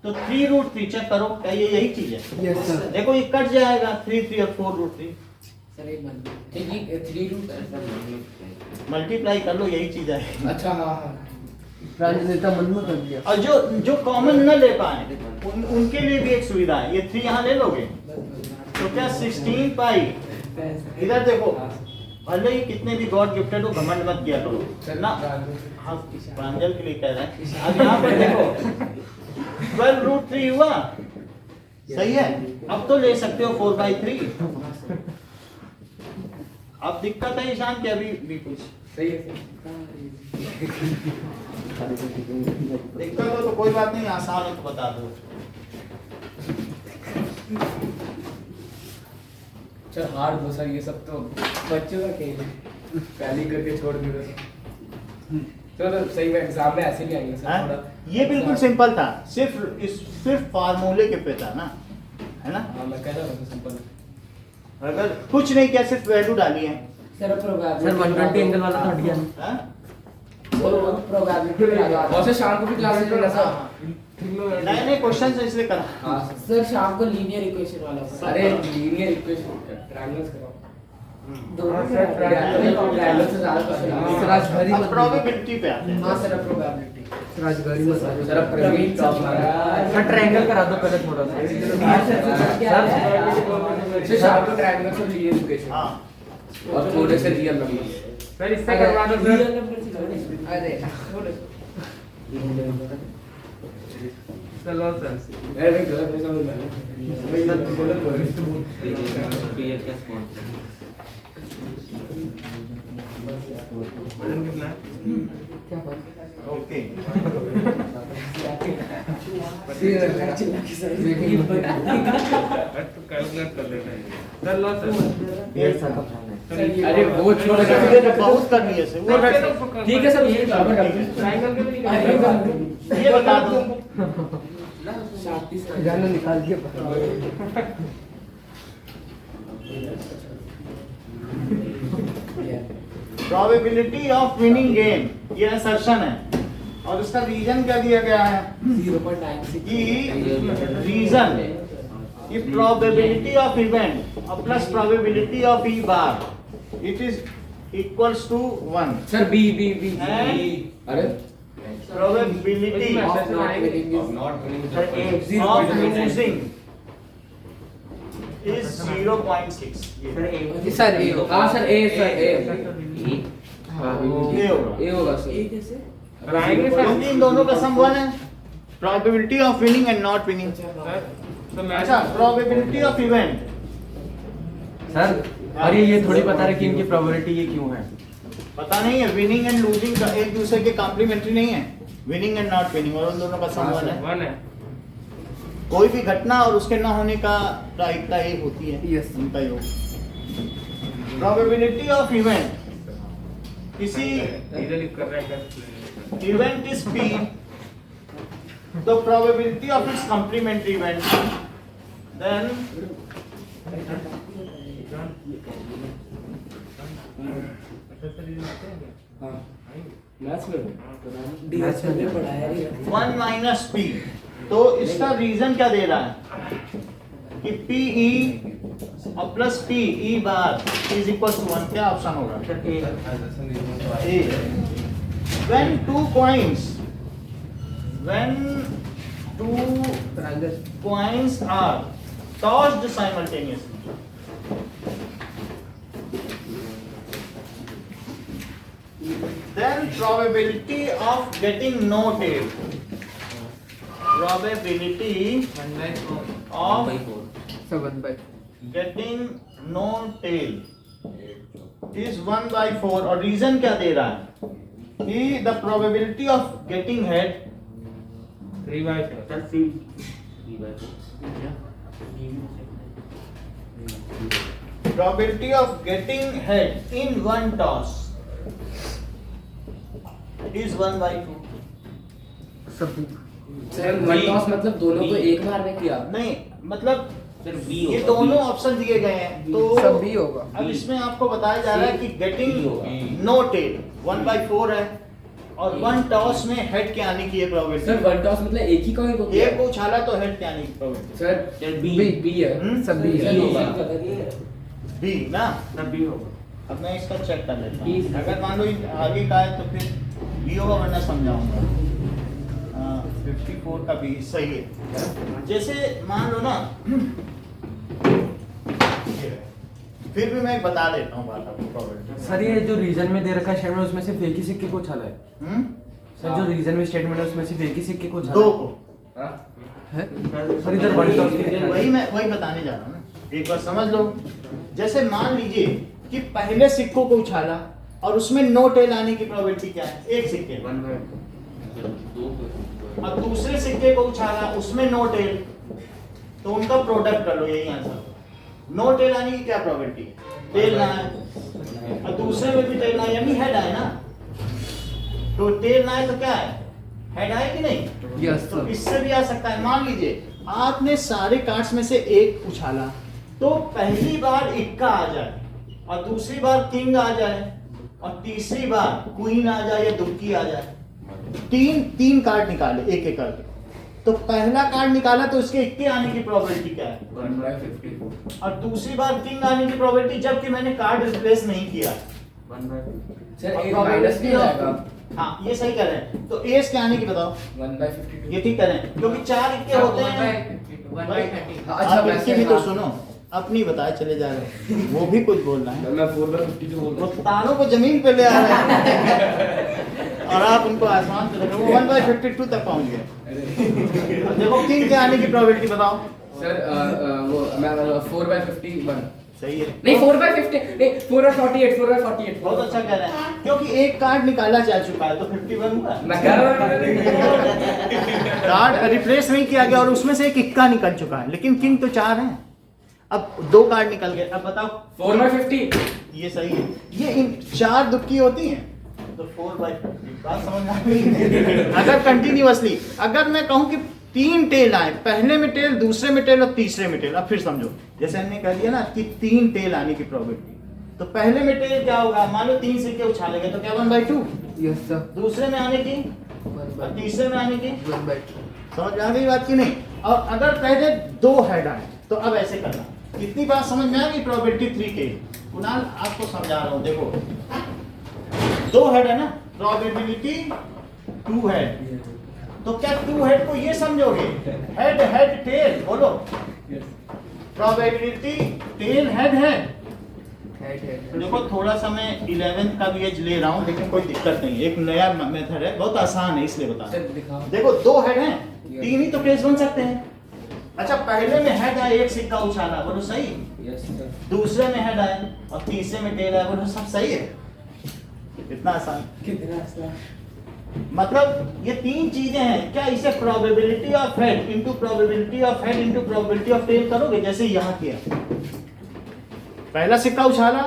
तो 3 √3 चेक करो क्या ये यही चीज है। Yes sir. देखो ये कट जाएगा 3 और 4 √3 सर एक मिनट ठीक है 3 रूट मल्टीप्लाई कर लो, यही चीज है। अच्छा हाँ हाँ राजनेता मन में कर दिया। और जो कॉमन न ले पाए उनके लिए भी एक सुविधा है, ये 3 यहाँ ले लोगे तो क्या 16 पाई। इधर देखो भले ही कितने भी गॉड गिफ्टेड हो घमंड मत किया करो ना। हम प्रांजल के लिए कह रहे हैं। अब यहाँ पर देखो 12 √3 हुआ, सही है। अब तो ले सकते हो 4/3। अब दिक्कत है ईशान की अभी भी कुछ सही है दिक्कत हो तो कोई बात नहीं, आसान हो तो बता दो। सर हार्ड दो सर, ये सब तो बच्चों का खेल है, पहले करके छोड़ दिया। तो सही में एग्जाम में ऐसे नहीं आएंगे सर हैं? थोड़ा ये बिल्कुल सिंपल था, सिर्फ फार्मूले के पे था ना, है ना। हाँ मैं कह रहा हूँ सिंपल अगर कुछ नहीं किया, सिर्फ वैल्यू डाली है। सर सर 120 एंगल वाला तो हट गया ना। हैं? प्रोबेबिलिटी और सर शाम को भी क्लासेस लेना सर नए नए क्वेश्चन इसलिए करा। हाँ सर शाम को लीनियर इक्वेशन वाला अरे लीनियर इक्वेशन ट्रायंगल्स कराओ दोनों से ट्रायंगल से ज्यादा क्वेश्चन राजभरी अब प्रोबेबिलिटी पे आते हैं। हाँ सर प्रोबेबिलिटी राजभरी मत सर अब प्रवीण टॉप सर ट्रायंगल करा दो पहले थोड़ा सा। सर शाम को ट्रायंगल्स और लीनियर इक्वेशन हाँ और थोड़े से रियल नंबर सर इससे करवा दो सर। रियल नंबर से अरे चलो सर। अरे भाई गलत नहीं समझ में भाई मत बोलो पीएफ का स्पॉन्सर वजन कितना है? क्या बात ओके। तो कैलकुलेट कर लेना है। सर लो सर। ये अरे वो छोड़ बहुत कर लिए से वो ठीक है सर ये ट्रायंगल के भी नहीं ये बता दो। खजाना निकाल के प्रोबेबिलिटी ऑफ विनिंग गेम, ये असर्शन है और इसका रीजन क्या दिया गया है 0.96 कि रीजन ये प्रोबेबिलिटी ऑफ इवेंट और plus probability of E bar it is equals to 1। Sir B B B And- अरे probability of not winning is sir A of losing is 0.6। Sir A sir A होगा। हाँ सर ए सर ए ये होगा ए होगा सर कराएंगे सर। क्योंकि इन दोनों का सम 1 है। Probability of winning and not winning. तो मैं अच्छा प्रोबेबिलिटी ऑफ इवेंट सर और ये थोड़ी बता रहे कि इनकी प्रोबेबिलिटी ये क्यों है। पता नहीं है, विनिंग एंड लूजिंग का एक दूसरे के कॉम्प्लीमेंट्री नहीं है, विनिंग एंड नॉट विनिंग और उन दोनों का सम 1 है। वन है। कोई भी घटना और उसके ना होने का प्रायिकता एक होती है, Yes. उनका योग। प्रोबेबिलिटी ऑफ इवेंट, किसी इधर लिख कर रहा है इवेंट इज P, तो probability of its complementary event then हाँ मैथ्स में मैथ्स में पढ़ाया ही 1 माइनस P। तो इसका रीजन क्या दे रहा है कि PE और plus P E bar is equal to 1। क्या ऑप्शन होगा? Sir A A. When two coins are tossed simultaneously, then probability of getting no tail, probability of सब 1 by getting no tail is 1/4 और रीजन क्या दे रहा है कि the probability of getting head 3/4 sir C probability of getting head in one toss is 1/2। सब सर वन टॉस मतलब दोनों को एक बार में किया नहीं मतलब सर बी ये दोनों ऑप्शन दिए गए हैं तो सब B होगा। अब इसमें आपको बताया जा रहा है कि गेटिंग नो टेल 1/4 है और वन टॉस में हेड के आने की ये सर प्रोबेबिलिटी। वन टॉस मतलब एक ही कॉइन को किया एक को उछाला तो हेड के आने की प्रोबेबिलिटी सर बी बी है सब B सर है। होगा बी ना। सर बी होगा। अब मैं इसका चेक कर लेता B हूँ, अगर मान लो ये आगे का है तो फिर बी होगा वरना समझाऊंगा। 54 का बी सही है। जैसे मान लो ना फिर भी मैं बता देता हूँ बात आपको प्रोबेबिलिटी। सर ये जो रीजन में दे रखा है स्टेटमेंट उसमें सिर्फ एक ही सिक्के को उछाला है। सर जो रीजन में स्टेटमेंट है उसमें सिर्फ एक ही सिक्के को उछाला दो है। को है सर इधर वन टॉस वही बताने जा रहा हूँ ना, एक बार समझ लो। जैसे मान लीजिए कि पहले सिक्कों को उछाला और उसमें नो टेल आने की प्रोबेबिलिटी क्या है? एक सिक्के में। 1/2 और दूसरे सिक्के को उछाला उसमें नो टेल, तो उनका प्रोडक्ट कर लो, यही आंसर। नो टेल आने की क्या प्रोबेबिलिटी है? टेल ना है और दूसरे में भी टेल ना है, यानी हेड आए ना। तो टेल ना है तो क्या है, हेड है कि नहीं? Yes, तो sir. इससे भी आ सकता है। मान लीजिए आपने सारे कार्ड्स में से एक उछाला, तो पहली बार इक्का आ जाए और दूसरी बार किंग आ जाए और तीसरी बार क्वीन आ जाए या दुक्की आ जाए। तीन कार्ड निकाले एक एक करके, तो पहला कार्ड निकाला तो उसके इक्के आने की प्रोबेबिलिटी क्या है, 1/50 और दूसरी बार किंग आने की प्रोबेबिलिटी, जबकि मैंने कार्ड रिप्लेस नहीं किया। 1/50 सर और एक माइनस नहीं probability आएगा of- हाँ ये सही कर रहे हैं। तो एस के आने की बताओ, 1/52 ये ठीक कर रहे हैं क्योंकि 4 इक्के होते हैं। 1/30 हाँ, अच्छा, आप वैसे इसकी भी तो हाँ। सुनो, अपनी बताए चले जा रहे हैं, वो भी कुछ बोल रहा है। मैं 4/52 बोल वो रहा हूँ तारों को जमीन पे ले आ रहे हैं और आप उनको आसमान पे रख रहे हो। वो 1/52 तक पहुंच गए। अब देखो किंग के आने की प्रोबेबिलिटी बताओ। सर वो मैं 4/51 सही है, नहीं 4/50 नहीं 4/48 4/48 बहुत अच्छा कह रहे हैं क्योंकि एक कार्ड निकाला जा चुका है तो 51 हुआ। मैं कह रहा हूँ कार्ड रिप्लेस नहीं किया गया और उसमें से एक इक्का निकल चुका है, लेकिन किंग तो 4 हैं। अब 2 कार्ड निकल गए, अब बताओ 4/50 ये सही है। ये इन 4 दुक्की होती हैं तो 4/50 बात समझ में आ गई। अगर कंटिन्यूअसली अगर मैं कहूं कि 3 टेल आए, पहले में टेल, दूसरे में टेल और तीसरे में टेल, अब फिर समझो जैसे हमने कह दिया ना कि 3 टेल आने की प्रोबेबिलिटी, तो पहले में टेल क्या होगा, मान लो 3 सिक्के उछाले गए तो क्या 1/2, यस सर दूसरे में आने की और तीसरे में आने की, 1/2 समझ में आ गई बात की नहीं। और अगर पहले 2 हेड आए तो अब ऐसे करना, कितनी बात समझ में आ गई, प्रोबेबिलिटी 3 टेल। कुणाल आपको समझा रहा हूं, देखो 2 हेड है ना, प्रोबेबिलिटी 2 हेड, तो क्या 2 हेड को ये समझोगे हेड हेड टेल, बोलो प्रोबेबिलिटी टेल हेड हेड। देखो थोड़ा सा मैं 11th का भी एज ले रहा हूं, लेकिन कोई दिक्कत नहीं है, एक नया मेथड है, बहुत आसान है इसलिए बता रहा हूं। दिखाओ देखो 2 हेड हैं, 3 ही तो टेल्स बन सकते हैं। अच्छा पहले में हेड आए, एक सिक्का उछाला, बोलो सही, यस सर दूसरे में हेड आए और तीसरे में टेल आए, बोलो सब सही है। इतना आसान, कितना आसान मतलब ये 3 चीजें हैं। क्या इसे probability of head into probability of head into probability of tail करोगे, जैसे यहाँ किया, पहला सिक्का उछाला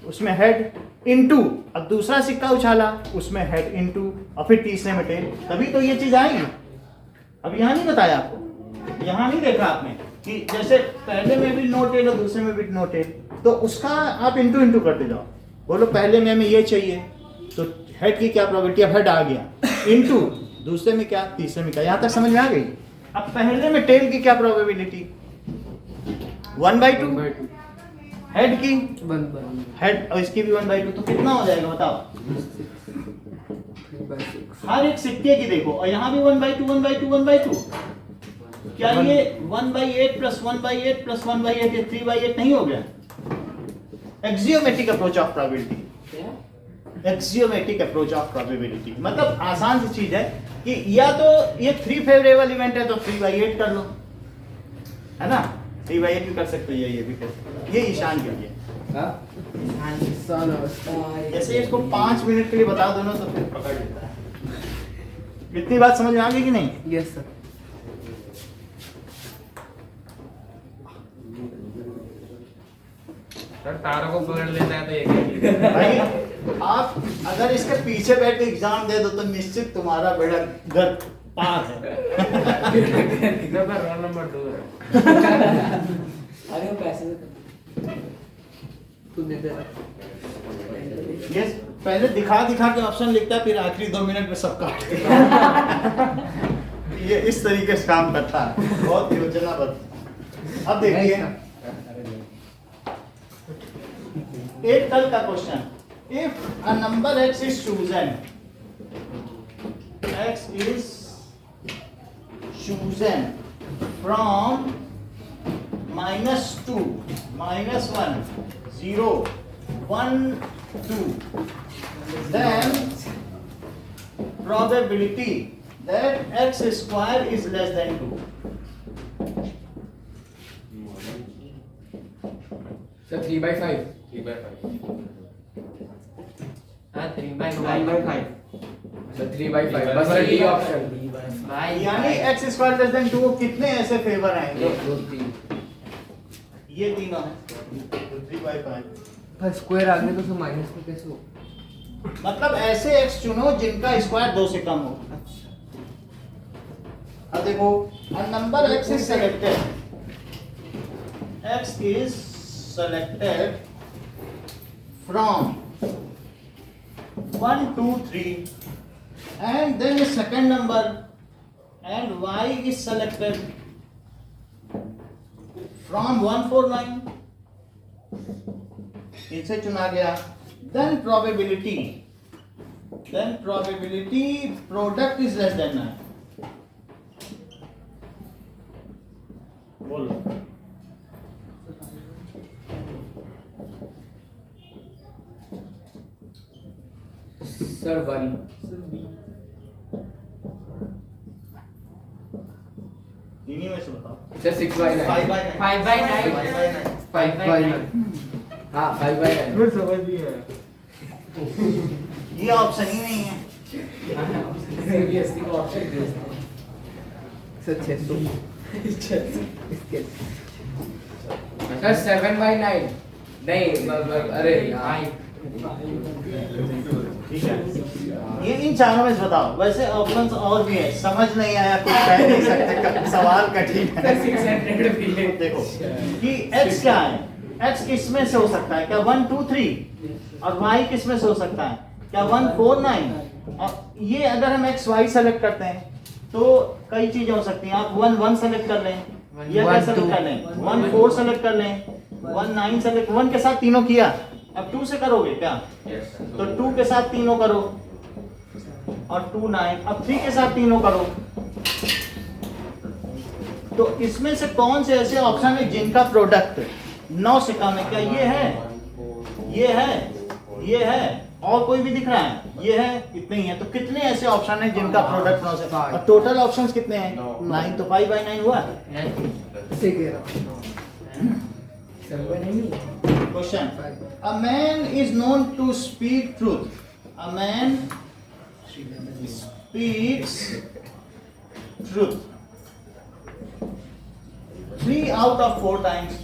उसमें हेड इनटू, अब दूसरा सिक्का उछाला उसमें हेड इनटू और फिर तीसरे में टेल, तभी तो ये चीज आएगी। अब यहाँ नहीं बताया आपको, यहाँ नहीं देखा आपने कि जैसे पहले में भी नो टेल और दूसरे में भी नो टेल, तो उसका आप इनटू इनटू करते जाओ। बोलो पहले में हमें ये चाहिए तो हेड की क्या प्रोबेबिलिटी, अब हेड आ गया इनटू दूसरे में क्या, तीसरे में क्या, यहाँ तक समझ में आ गई। अब पहले में टेल की क्या प्रोबेबिलिटी, 1/2, हेड की 1/2 हेड और इसकी भी 1/2, तो कितना हो जाएगा बताओ। 3/6 हर एक सिक्के की देखो, और यहाँ भी 1/2 1/2 1/2, क्या ये 1/8 प्लस 1/8 प्लस 1/8 ये 3/8 नहीं हो गया। Axiometric approach of probability, axiometric approach of probability मतलब आसान सी चीज है कि या तो ये 3 फेवरेबल इवेंट है तो 3/8 कर लो, है ना, 3/8 भी कर सकते हो, ये भी कर सकते हो। ये ईशान के लिए, सन अवस्था जैसे इसको 5 मिनट के लिए बता दो ना तो फिर पकड़ लेता है। इतनी बात समझ में आ गई कि नहीं? यस सर सर तारों को पकड़ लेता है तो ये क्या भाई आप अगर इसके पीछे बैठ के एग्जाम दे दो तो निश्चित तुम्हारा बेड़ा घर पार है। रोल नंबर 2 है। अरे वो पैसे से तू दे दे ये पहले दिखा दिखा के ऑप्शन लिखता है, फिर आखिरी 2 मिनट में सब काट देता। ये इस तरीके से काम करता है, बहुत योजनाबद्ध। अब देखिए एक कल का question, if a number x is chosen, x is chosen from -2, -1, 0, 1, 2, then probability that x square is less than 2. Sir 3/5 हाँ 3/5 सर 3/5 बस डी ऑप्शन यानी x स्क्वायर लेस देन 2 को कितने ऐसे फेवर आएंगे, 1 2 3 ये तीनों हैं, तो 3/5। पर स्क्वायर आ गया तो माइनस में कैसे हो मतलब ऐसे एक्स चुनो जिनका स्क्वायर 2 से कम हो। अब देखो, a number x is selected, x is selected from 1 2 3 and then a second number and y is selected from 1 4 9, इनसे चुना गया। then probability product is less than 9। बोलो सर 1 इन्हीं में से बताओ। सर 6/9 5 by 9 5 by 9 हाँ 5/9 फिर समझ नहीं आया। ये ऑप्शन ही नहीं है। सीबीएसई का ऑप्शन दे सर 600 इसके सर 7/9 नहीं अरे यार ठीक है, ये इन चारों में से बताओ। वैसे ऑप्शंस और भी है, समझ नहीं आया कुछ कह नहीं सकते, सवाल कठिन है। सर 600 भी है। देखो कि x क्या है, x किस में से हो सकता है, क्या 1 2 3 और y किस में से हो सकता है, क्या 1 4 9। और ये अगर हम x y सेलेक्ट करते हैं तो कई चीजें हो सकती हैं। आप 1 1 सेलेक्ट कर लें, या क्या सेलेक्ट कर लें, 1 4 सेलेक्ट कर लें, 1 9 सेलेक्ट, 1 के साथ तीनों किया, अब 2 से करोगे क्या, तो 2 के साथ तीनों करो और 2 9, अब 3 के साथ तीनों करो। तो इसमें से कौन से ऐसे ऑप्शन है जिनका प्रोडक्ट 9 से कम है, क्या ये है, ये है, ये है, और कोई भी दिख रहा है, ये है, इतने ही है। तो कितने ऐसे ऑप्शन हैं जिनका प्रोडक्ट 9 से, और टोटल ऑप्शंस कितने हैं 9, तो 5/9 हुआ। ठीक है। Question, a man is known to speak truth, a man speaks truth 3 out of 4 times,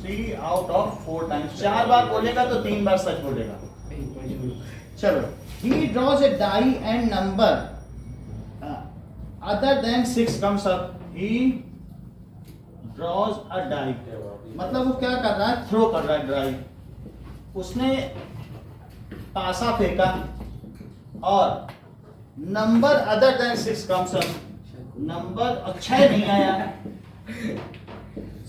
3 out of 4 times, 4 बार बोलेगा तो 3 बार सच बोलेगा। चलो, he draws a die and number other than 6 comes up, he draws a die, मतलब वो क्या कर रहा है, थ्रो कर रहा है ड्राई, उसने पासा फेंका और number other than 6 comes up, number 6 नहीं आया,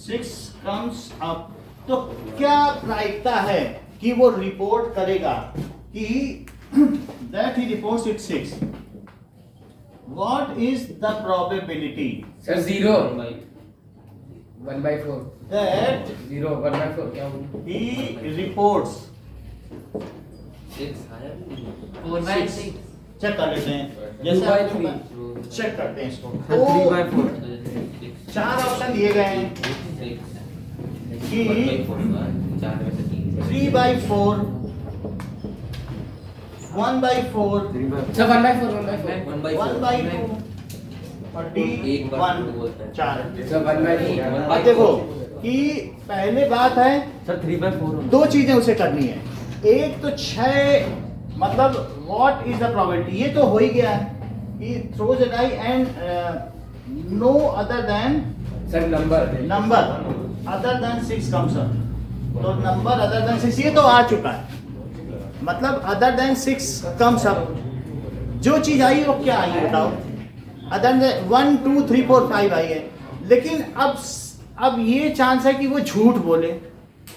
6 कम्स अप, तो क्या प्रायिकता है कि वो रिपोर्ट करेगा कि that he reports it 6, what is the probability sir 0 1/4 that 0 1/4 क्या होगा? he reports 4 by 6 चेक कर लेते हैं, 2 जैसे by आप 3 चेक करते हैं इसको। 3/4 चार ऑप्शन दिए गए हैं कि 3/4 1/4 सर 1/4 1/2 और D 1 4। सर 1/4 अब देखो कि पहले बात है, सर 3/4 दो चीजें उसे करनी है, एक तो 6 मतलब व्हाट इज द प्रोबेबिलिटी, ये तो हो ही गया है कि throws a die and no other than sir number other than 6 comes up, तो नंबर अदर देन 6 ये तो आ चुका है, मतलब अदर देन 6 कम्स अप, जो चीज आई वो क्या आई बताओ, अदर देन 1 2 3 4 5 आई है। लेकिन अब ये चांस है कि वो झूठ बोले,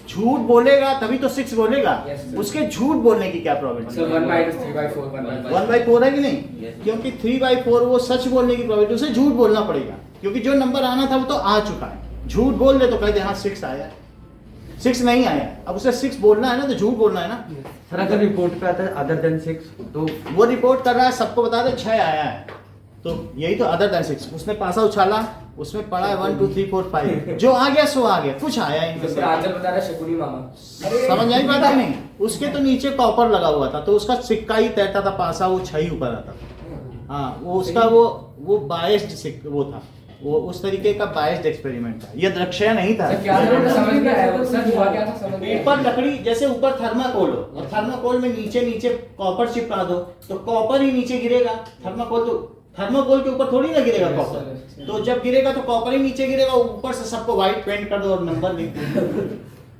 झूठ बोलेगा तभी तो 6 बोलेगा, Yes, sir. उसके झूठ बोलने की क्या प्रोबेबिलिटी, सर 1 - 3/4 1/4 1/4 है कि नहीं, क्योंकि 3/4 वो सच बोलने की प्रोबेबिलिटी, उसे झूठ बोलना पड़ेगा, क्योंकि जो नंबर आना था वो तो आ चुका है, झूठ बोल दे तो कह दे हाँ 6 आया, 6 नहीं आया, अब उसे 6 बोलना है ना, तो झूठ बोलना है ना। सर अगर रिपोर्ट पे आता है अदर देन 6 तो वो रिपोर्ट कर रहा है, सबको बता दे 6 आया है, तो यही तो अदर देन 6, उसने पासा उछाला, उसमें पड़ा है 1 2 3 4 5, जो आ गया सो आ गया, कुछ आया ही सर नहीं। आंसर बता रहा शकुनी मामा। समझ आई बात है नहीं, उसके तो नीचे कॉपर लगा हुआ था, तो उसका सिक्का ही तैरता था, पासा वो 6 ही ऊपर आता था। हाँ वो उसका वो बायस्ड वो था, वो उस तरीके का बायस्ड एक्सपेरिमेंट था, ये दृक्षय नहीं था। सर क्या था मैं समझ नहीं आया सर हुआ क्या था समझ नहीं आया। ऊपर लकड़ी जैसे ऊपर थर्माकोल हो और थर्माकोल में नीचे नीचे कॉपर चिपका दो तो कॉपर ही नीचे गिरेगा। थर्माकोल के ऊपर थोड़ी ना गिरेगा कॉपर, तो जब गिरेगा तो कॉपर ही नीचे गिरेगा, ऊपर से सबको व्हाइट पेंट कर दो और नंबर लिख दो।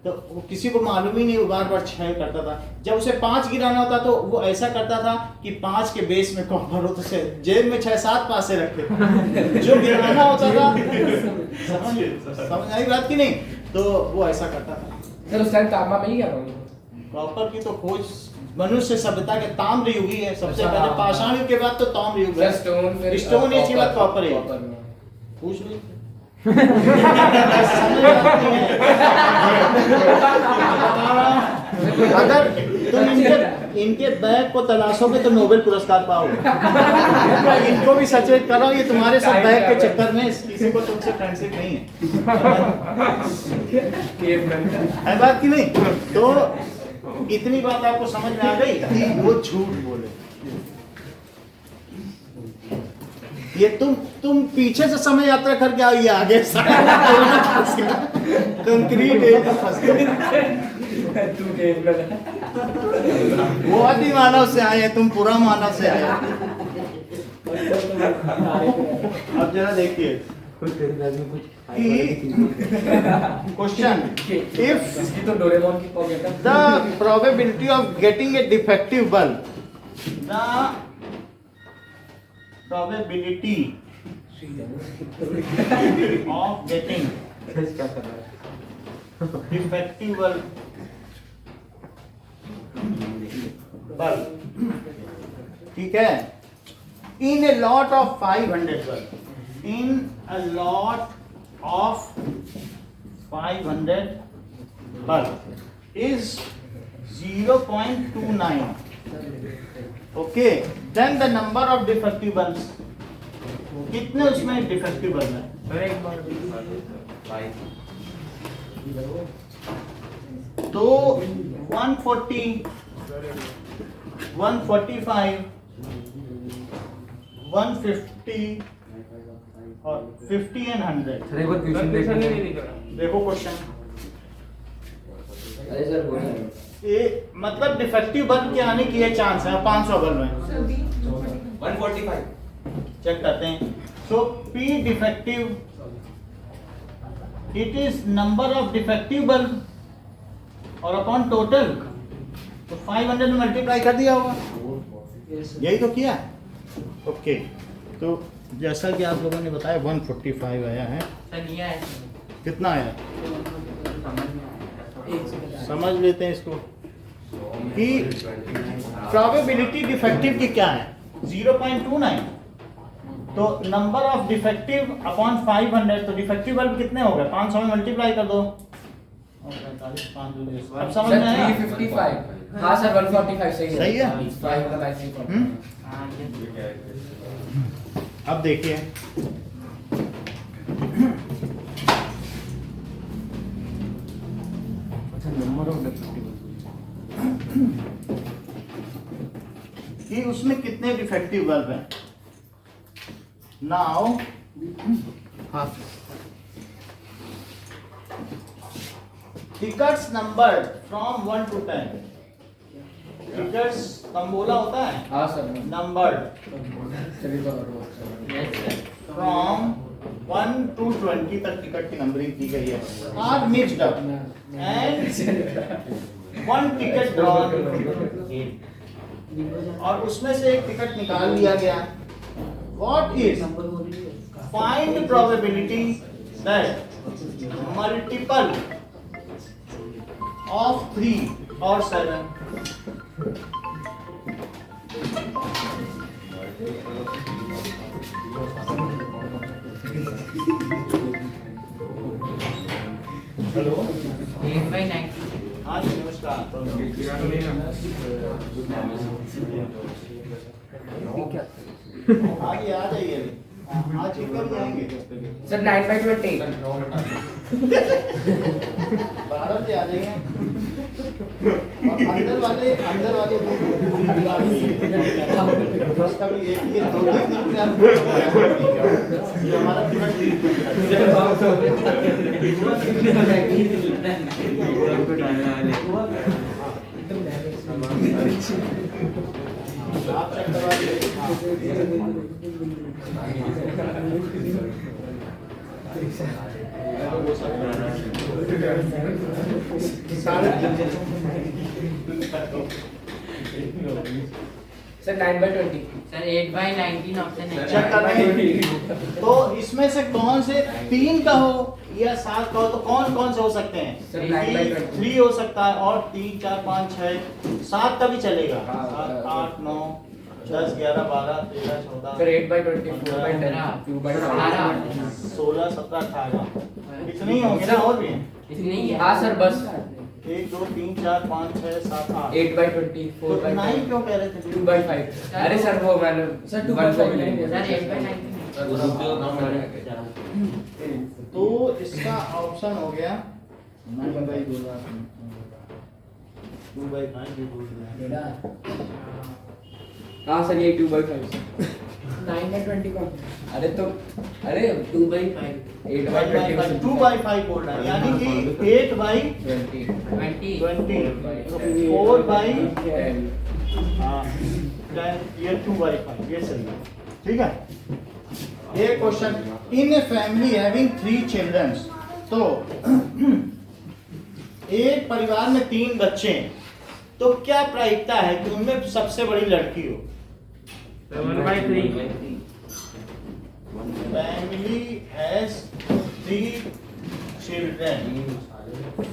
तो वो किसी को मालूम ही नहीं, वो बार बार 6 करता था। जब उसे 5 गिराना होता तो वो ऐसा करता था कि 5 के बेस में कॉपर हो तो उसे जेब में 6-7 पासे रखे जो गिराना होता था। समझ आई बात की नहीं? तो वो ऐसा करता था। सर उस टाइम तांबा में ही क्या था? कॉपर की तो खोज मनुष्य सभ्यता के ताम्र युग ही है सबसे अच्छा, पहले। हाँ। पाषाण युग के बाद तो ताम्र युग है। स्टोन फिर स्टोन इसके बाद कॉपर है। कॉपर में। पूछ ली समझ आती है। अगर तुम इनके बैग को तलाशोगे तो नोबेल पुरस्कार पाओगे। इनको भी सचेत करो, ये तुम्हारे सब बैग के चक्कर में किसी को तुमसे फ्रेंडशिप नहीं है बात की नहीं? तो इतनी बात आपको समझ में आ गई कि वो झूठ बोले। ये तुम पीछे से समय यात्रा करके आओ, ये आगे कंक्रीट वो आदि मानव से आए, तुम पूरा मानव से आए। अब जरा देखिए क्वेश्चन, इफ इसकी तो डोरेमोन की पॉकेट है। the probability of getting a defective bulb, the probability of getting defective bulb, ठीक है, in a lot of 500 bulb, in a lot of 500 bulb is 0.29. Okay, then the number of defective bulbs, कितने उसमें डिफेक्टिव बल्ब है? सर एक बार तो 140, 145, 150 और 50 एंड 100। सर एक बार क्वेश्चन कंडीशन देखो। नहीं दिख रहा। देखो क्वेश्चन, अरे सर बोल रहे हैं। ये मतलब डिफेक्टिव बल्ब के आने की चांस है 500 बल्ब में 145 चेक करते हैं। सो P defective, it is number of defective bulb और अपॉन टोटल, तो 500 में मल्टीप्लाई कर दिया होगा, यही तो किया। ओके, तो जैसा कि आप लोगों ने बताया 145 आया है। सर नहीं आया कितना आया समझ में आया। समझ लेते हैं इसको कि प्रोबेबिलिटी डिफेक्टिव की क्या है 0.29, तो नंबर ऑफ डिफेक्टिव अपॉन 500, तो डिफेक्टिव बल्ब कितने हो गए? 500 में मल्टीप्लाई कर दो। अब समझ में आया? 355 हाँ सर 145 सही है। सही है? 5 मतलब ऐसे ही पढ़ना। हाँ, ये अब देखिए अच्छा, नंबर ऑफ डिफेक्टिव कि उसमें कितने डिफेक्टिव बल्ब हैं। Now tickets numbered from 1 to 10, tickets tambola होता है हाँ सर नंबर्ड चलिए तो करो। Yes sir. फ्रॉम 1 to 20 तक टिकट की नंबरिंग की गई है, are mixed up and one ticket drawn, और उसमें से एक टिकट निकाल लिया गया। What is find probability that multiple of 3 और 7 हेलो 8/90। हाँ जी नमस्कार। आइए आ जाइए, आज इनका भी आएंगे सर 9/20 12 से आ जाएंगे और अंदर वाले उसका भी ये 2-3 दिन में आप ये हमारा पूरा आप चेक करवा सर 9/20 सर 8/19 ऑप्शन है। चेक कर रहे हैं। तो इसमें से कौन से 3 का हो या 7 का हो, तो कौन कौन से हो सकते हैं? सर, 9/20 3 हो सकता है और 3 4 5 6 7 का भी चलेगा। 7 8 9 10 11 12 13 14 सर 8/20 4/10 2/12 16 17 18 इतने ही होंगे ना, और भी हैं? इतनी ही है। हाँ सर बस 1 2 3 4 5 6 7 8 8/20 तो 9 4/10 क्यों कह रहे थे? 2/5 अरे सर वो मैंने सर, 2/5 सर 8/19 तो इसका ऑप्शन हो गया 9/2 2/5 भी बोल दिया। हाँ सर ये 2/5 9/20 का अरे तो अरे 2/5 8/20 2/5 बोल रहा है, यानी कि 8/20 20 4/10 ये 2/5 ये सही है। ठीक है, ये question in a family having 3 children, तो एक परिवार में 3 बच्चे हैं, तो क्या प्रायिकता है कि उनमें सबसे बड़ी लड़की हो? 1/3 Family has 3 children.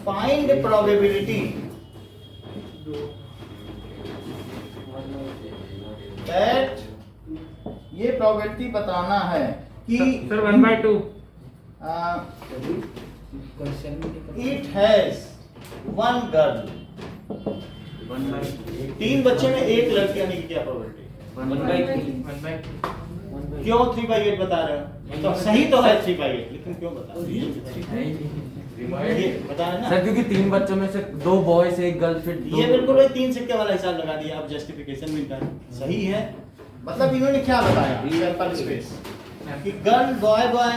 Find the probability that ये probability बताना है कि सर 1/2 it has 1 girl. 3 बच्चे में 1 लड़की आने की क्या probability? 1/3 क्यों 3/8 बता रहे हो? तो सही तो है 3/8, लेकिन क्यों बता रहे हो? ये बता रहे ना, सर क्योंकि 3 बच्चों में से 2 बॉयज 1 गर्ल, फिर ये बिल्कुल वही 3 सिक्के वाला हिसाब लगा दिया। अब जस्टिफिकेशन मिलता है, सही है। मतलब इन्होंने क्या बताया सैंपल स्पेस कि girl boy boy,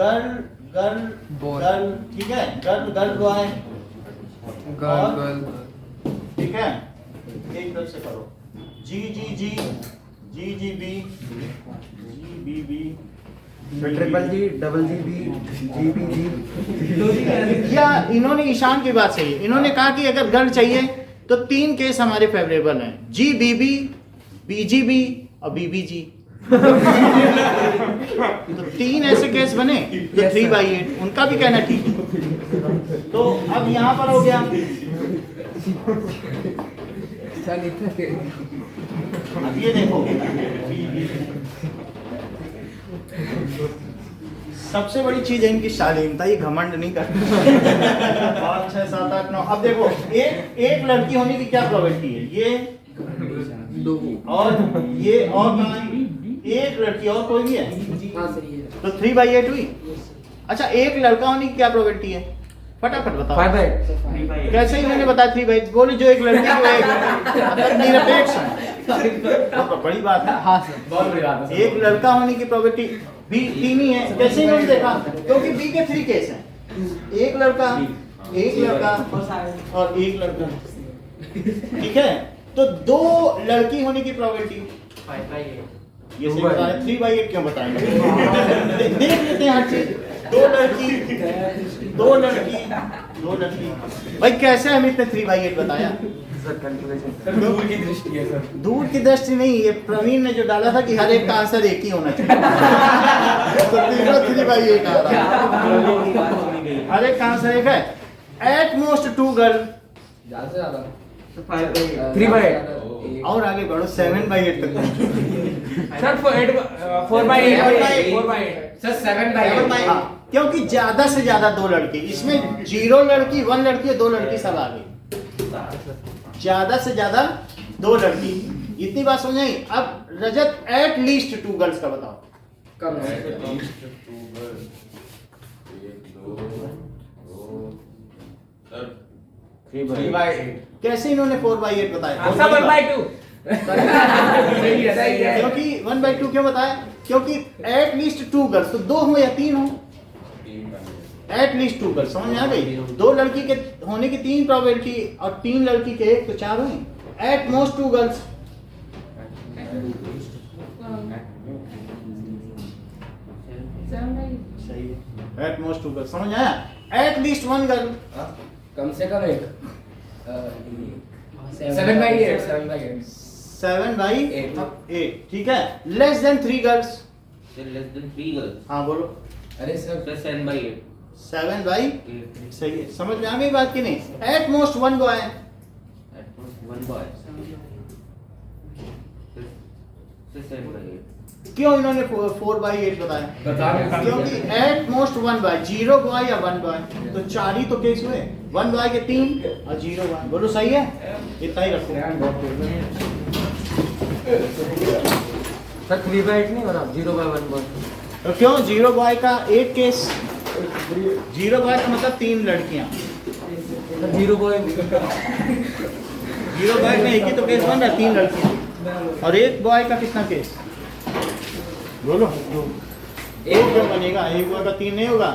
girl girl Boy. Girl, ठीक है, गर्ल गर्ल बॉय, गर्ल ठीक है। एक तरफ से करो, G G G G G B G B B triple G, double G, B G, B G. या इन्होंने ईशान की बात सही है, इन्होंने कहा कि अगर गर्ल चाहिए तो 3 केस हमारे फेवरेबल हैं, G B B, B G B और बी बी जी। तो 3 ऐसे केस बने तो 3/8, उनका भी कहना ठीक है। तो अब यहाँ पर हो गया, अब ये देखो, सबसे बड़ी चीज है इनकी शालीनता, ये घमंड नहीं करते। 5 6 7 8 9, अब देखो एक लड़की होने की क्या प्रोबेबिलिटी है? ये 2 और ये और कहाँ है? एक लड़की और कोई भी है, हाँ सर ये तो 3/8 हुई। अच्छा, एक लड़का होने की क्या प्रोबेबिलिटी है? फटाफट बताओ। 5/8 कैसे ही मैंने बताया 3/8, बोले जो एक लड़की को एक, मतलब निरपेक्ष है, तो बड़ी बात है। हाँ सर बहुत बड़ी बात है एक लड़का होने की प्रोबेबिलिटी बी 3 ही है, कैसे इन्होंने देखा? क्योंकि बी के 3 केस हैं, एक लड़का और एक लड़का, ठीक है। तो 2 लड़की होने की प्रोबेबिलिटी 5/8 ये सही बता रहे, 3/8 क्यों बताएंगे? देख लेते हैं हर चीज। 2 लड़की भाई, कैसे हम इतने 3/8 बताया? सर कैलकुलेशन दूर की दृष्टि है सर दूर की दृष्टि नहीं, ये प्रवीण ने जो डाला था कि हर एक का आंसर एक ही होना चाहिए। तो तीनों 3/8 आ रहा है, हर एक का आंसर एक है। एट मोस्ट 2 गर्ल, ज्यादा से ज्यादा 3/8 और आगे बढ़ो 7/8 तक। सर 4/8 सर 7/8 हाँ, क्योंकि ज्यादा से ज्यादा 2 लड़की, इसमें 0 लड़की 1 लड़की 2 लड़की सब आ गई। ज्यादा से ज्यादा 2 लड़की, इतनी बात समझ आई। अब रजत एट लीस्ट 2 गर्ल्स का बताओ। कम है थ्री बाई एट कैसे इन्होंने 4/8 बताया आंसर 1/2 सही है सही है क्योंकि 1/2 क्यों बताया क्योंकि एट लीस्ट 2 गर्ल्स तो 2 हो या 3 हो एट लीस्ट 2 गर्ल्स समझ में आ गई 2 लड़की के होने की 3 प्रोबेबिलिटी और 3 लड़की के 1 तो 4 हुई एट मोस्ट 2 गर्ल्स सही है एट मोस्ट 2 गर्ल्स समझ आया एट लीस्ट 1 गर्ल कम से कम एक 7/8 7/8 ठीक है less than 3 girls less than 3 girls. हाँ बोलो अरे सर Plus 7/8. 7/8 सही है समझ में आ गई बात की नहीं at most 1 boy At most 1 boy. Plus 7/8. क्यों इन्होंने 4/8 बताया बता क्योंकि एट मोस्ट 1 बॉय 0 बॉय या 1 बॉय तो 4 ही तो केस हुए 1 बॉय के 3 और 0 बॉय बोलो सही है इतना ही रखो सर 3/8 नहीं बना 0/1 बॉय तो क्यों 0 बॉय का एक केस 0 बॉय का मतलब 3 लड़कियां सर 0 बॉय 0 बॉय में एक ही तो केस बन रहा है 3 लड़कियां और एक बॉय का कितना केस बोलो एक क्यों बनेगा एक बॉय का 3 नहीं होगा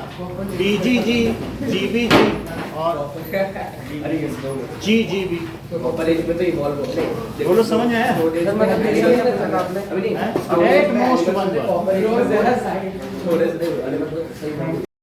BGG GBG और GGB कॉलेज में तो इवॉल्व होते हैं बोलो समझ में आया सर मतलब आपने अभी नहीं एट मोस्ट 1 बॉय थोड़े से अरे मतलब सही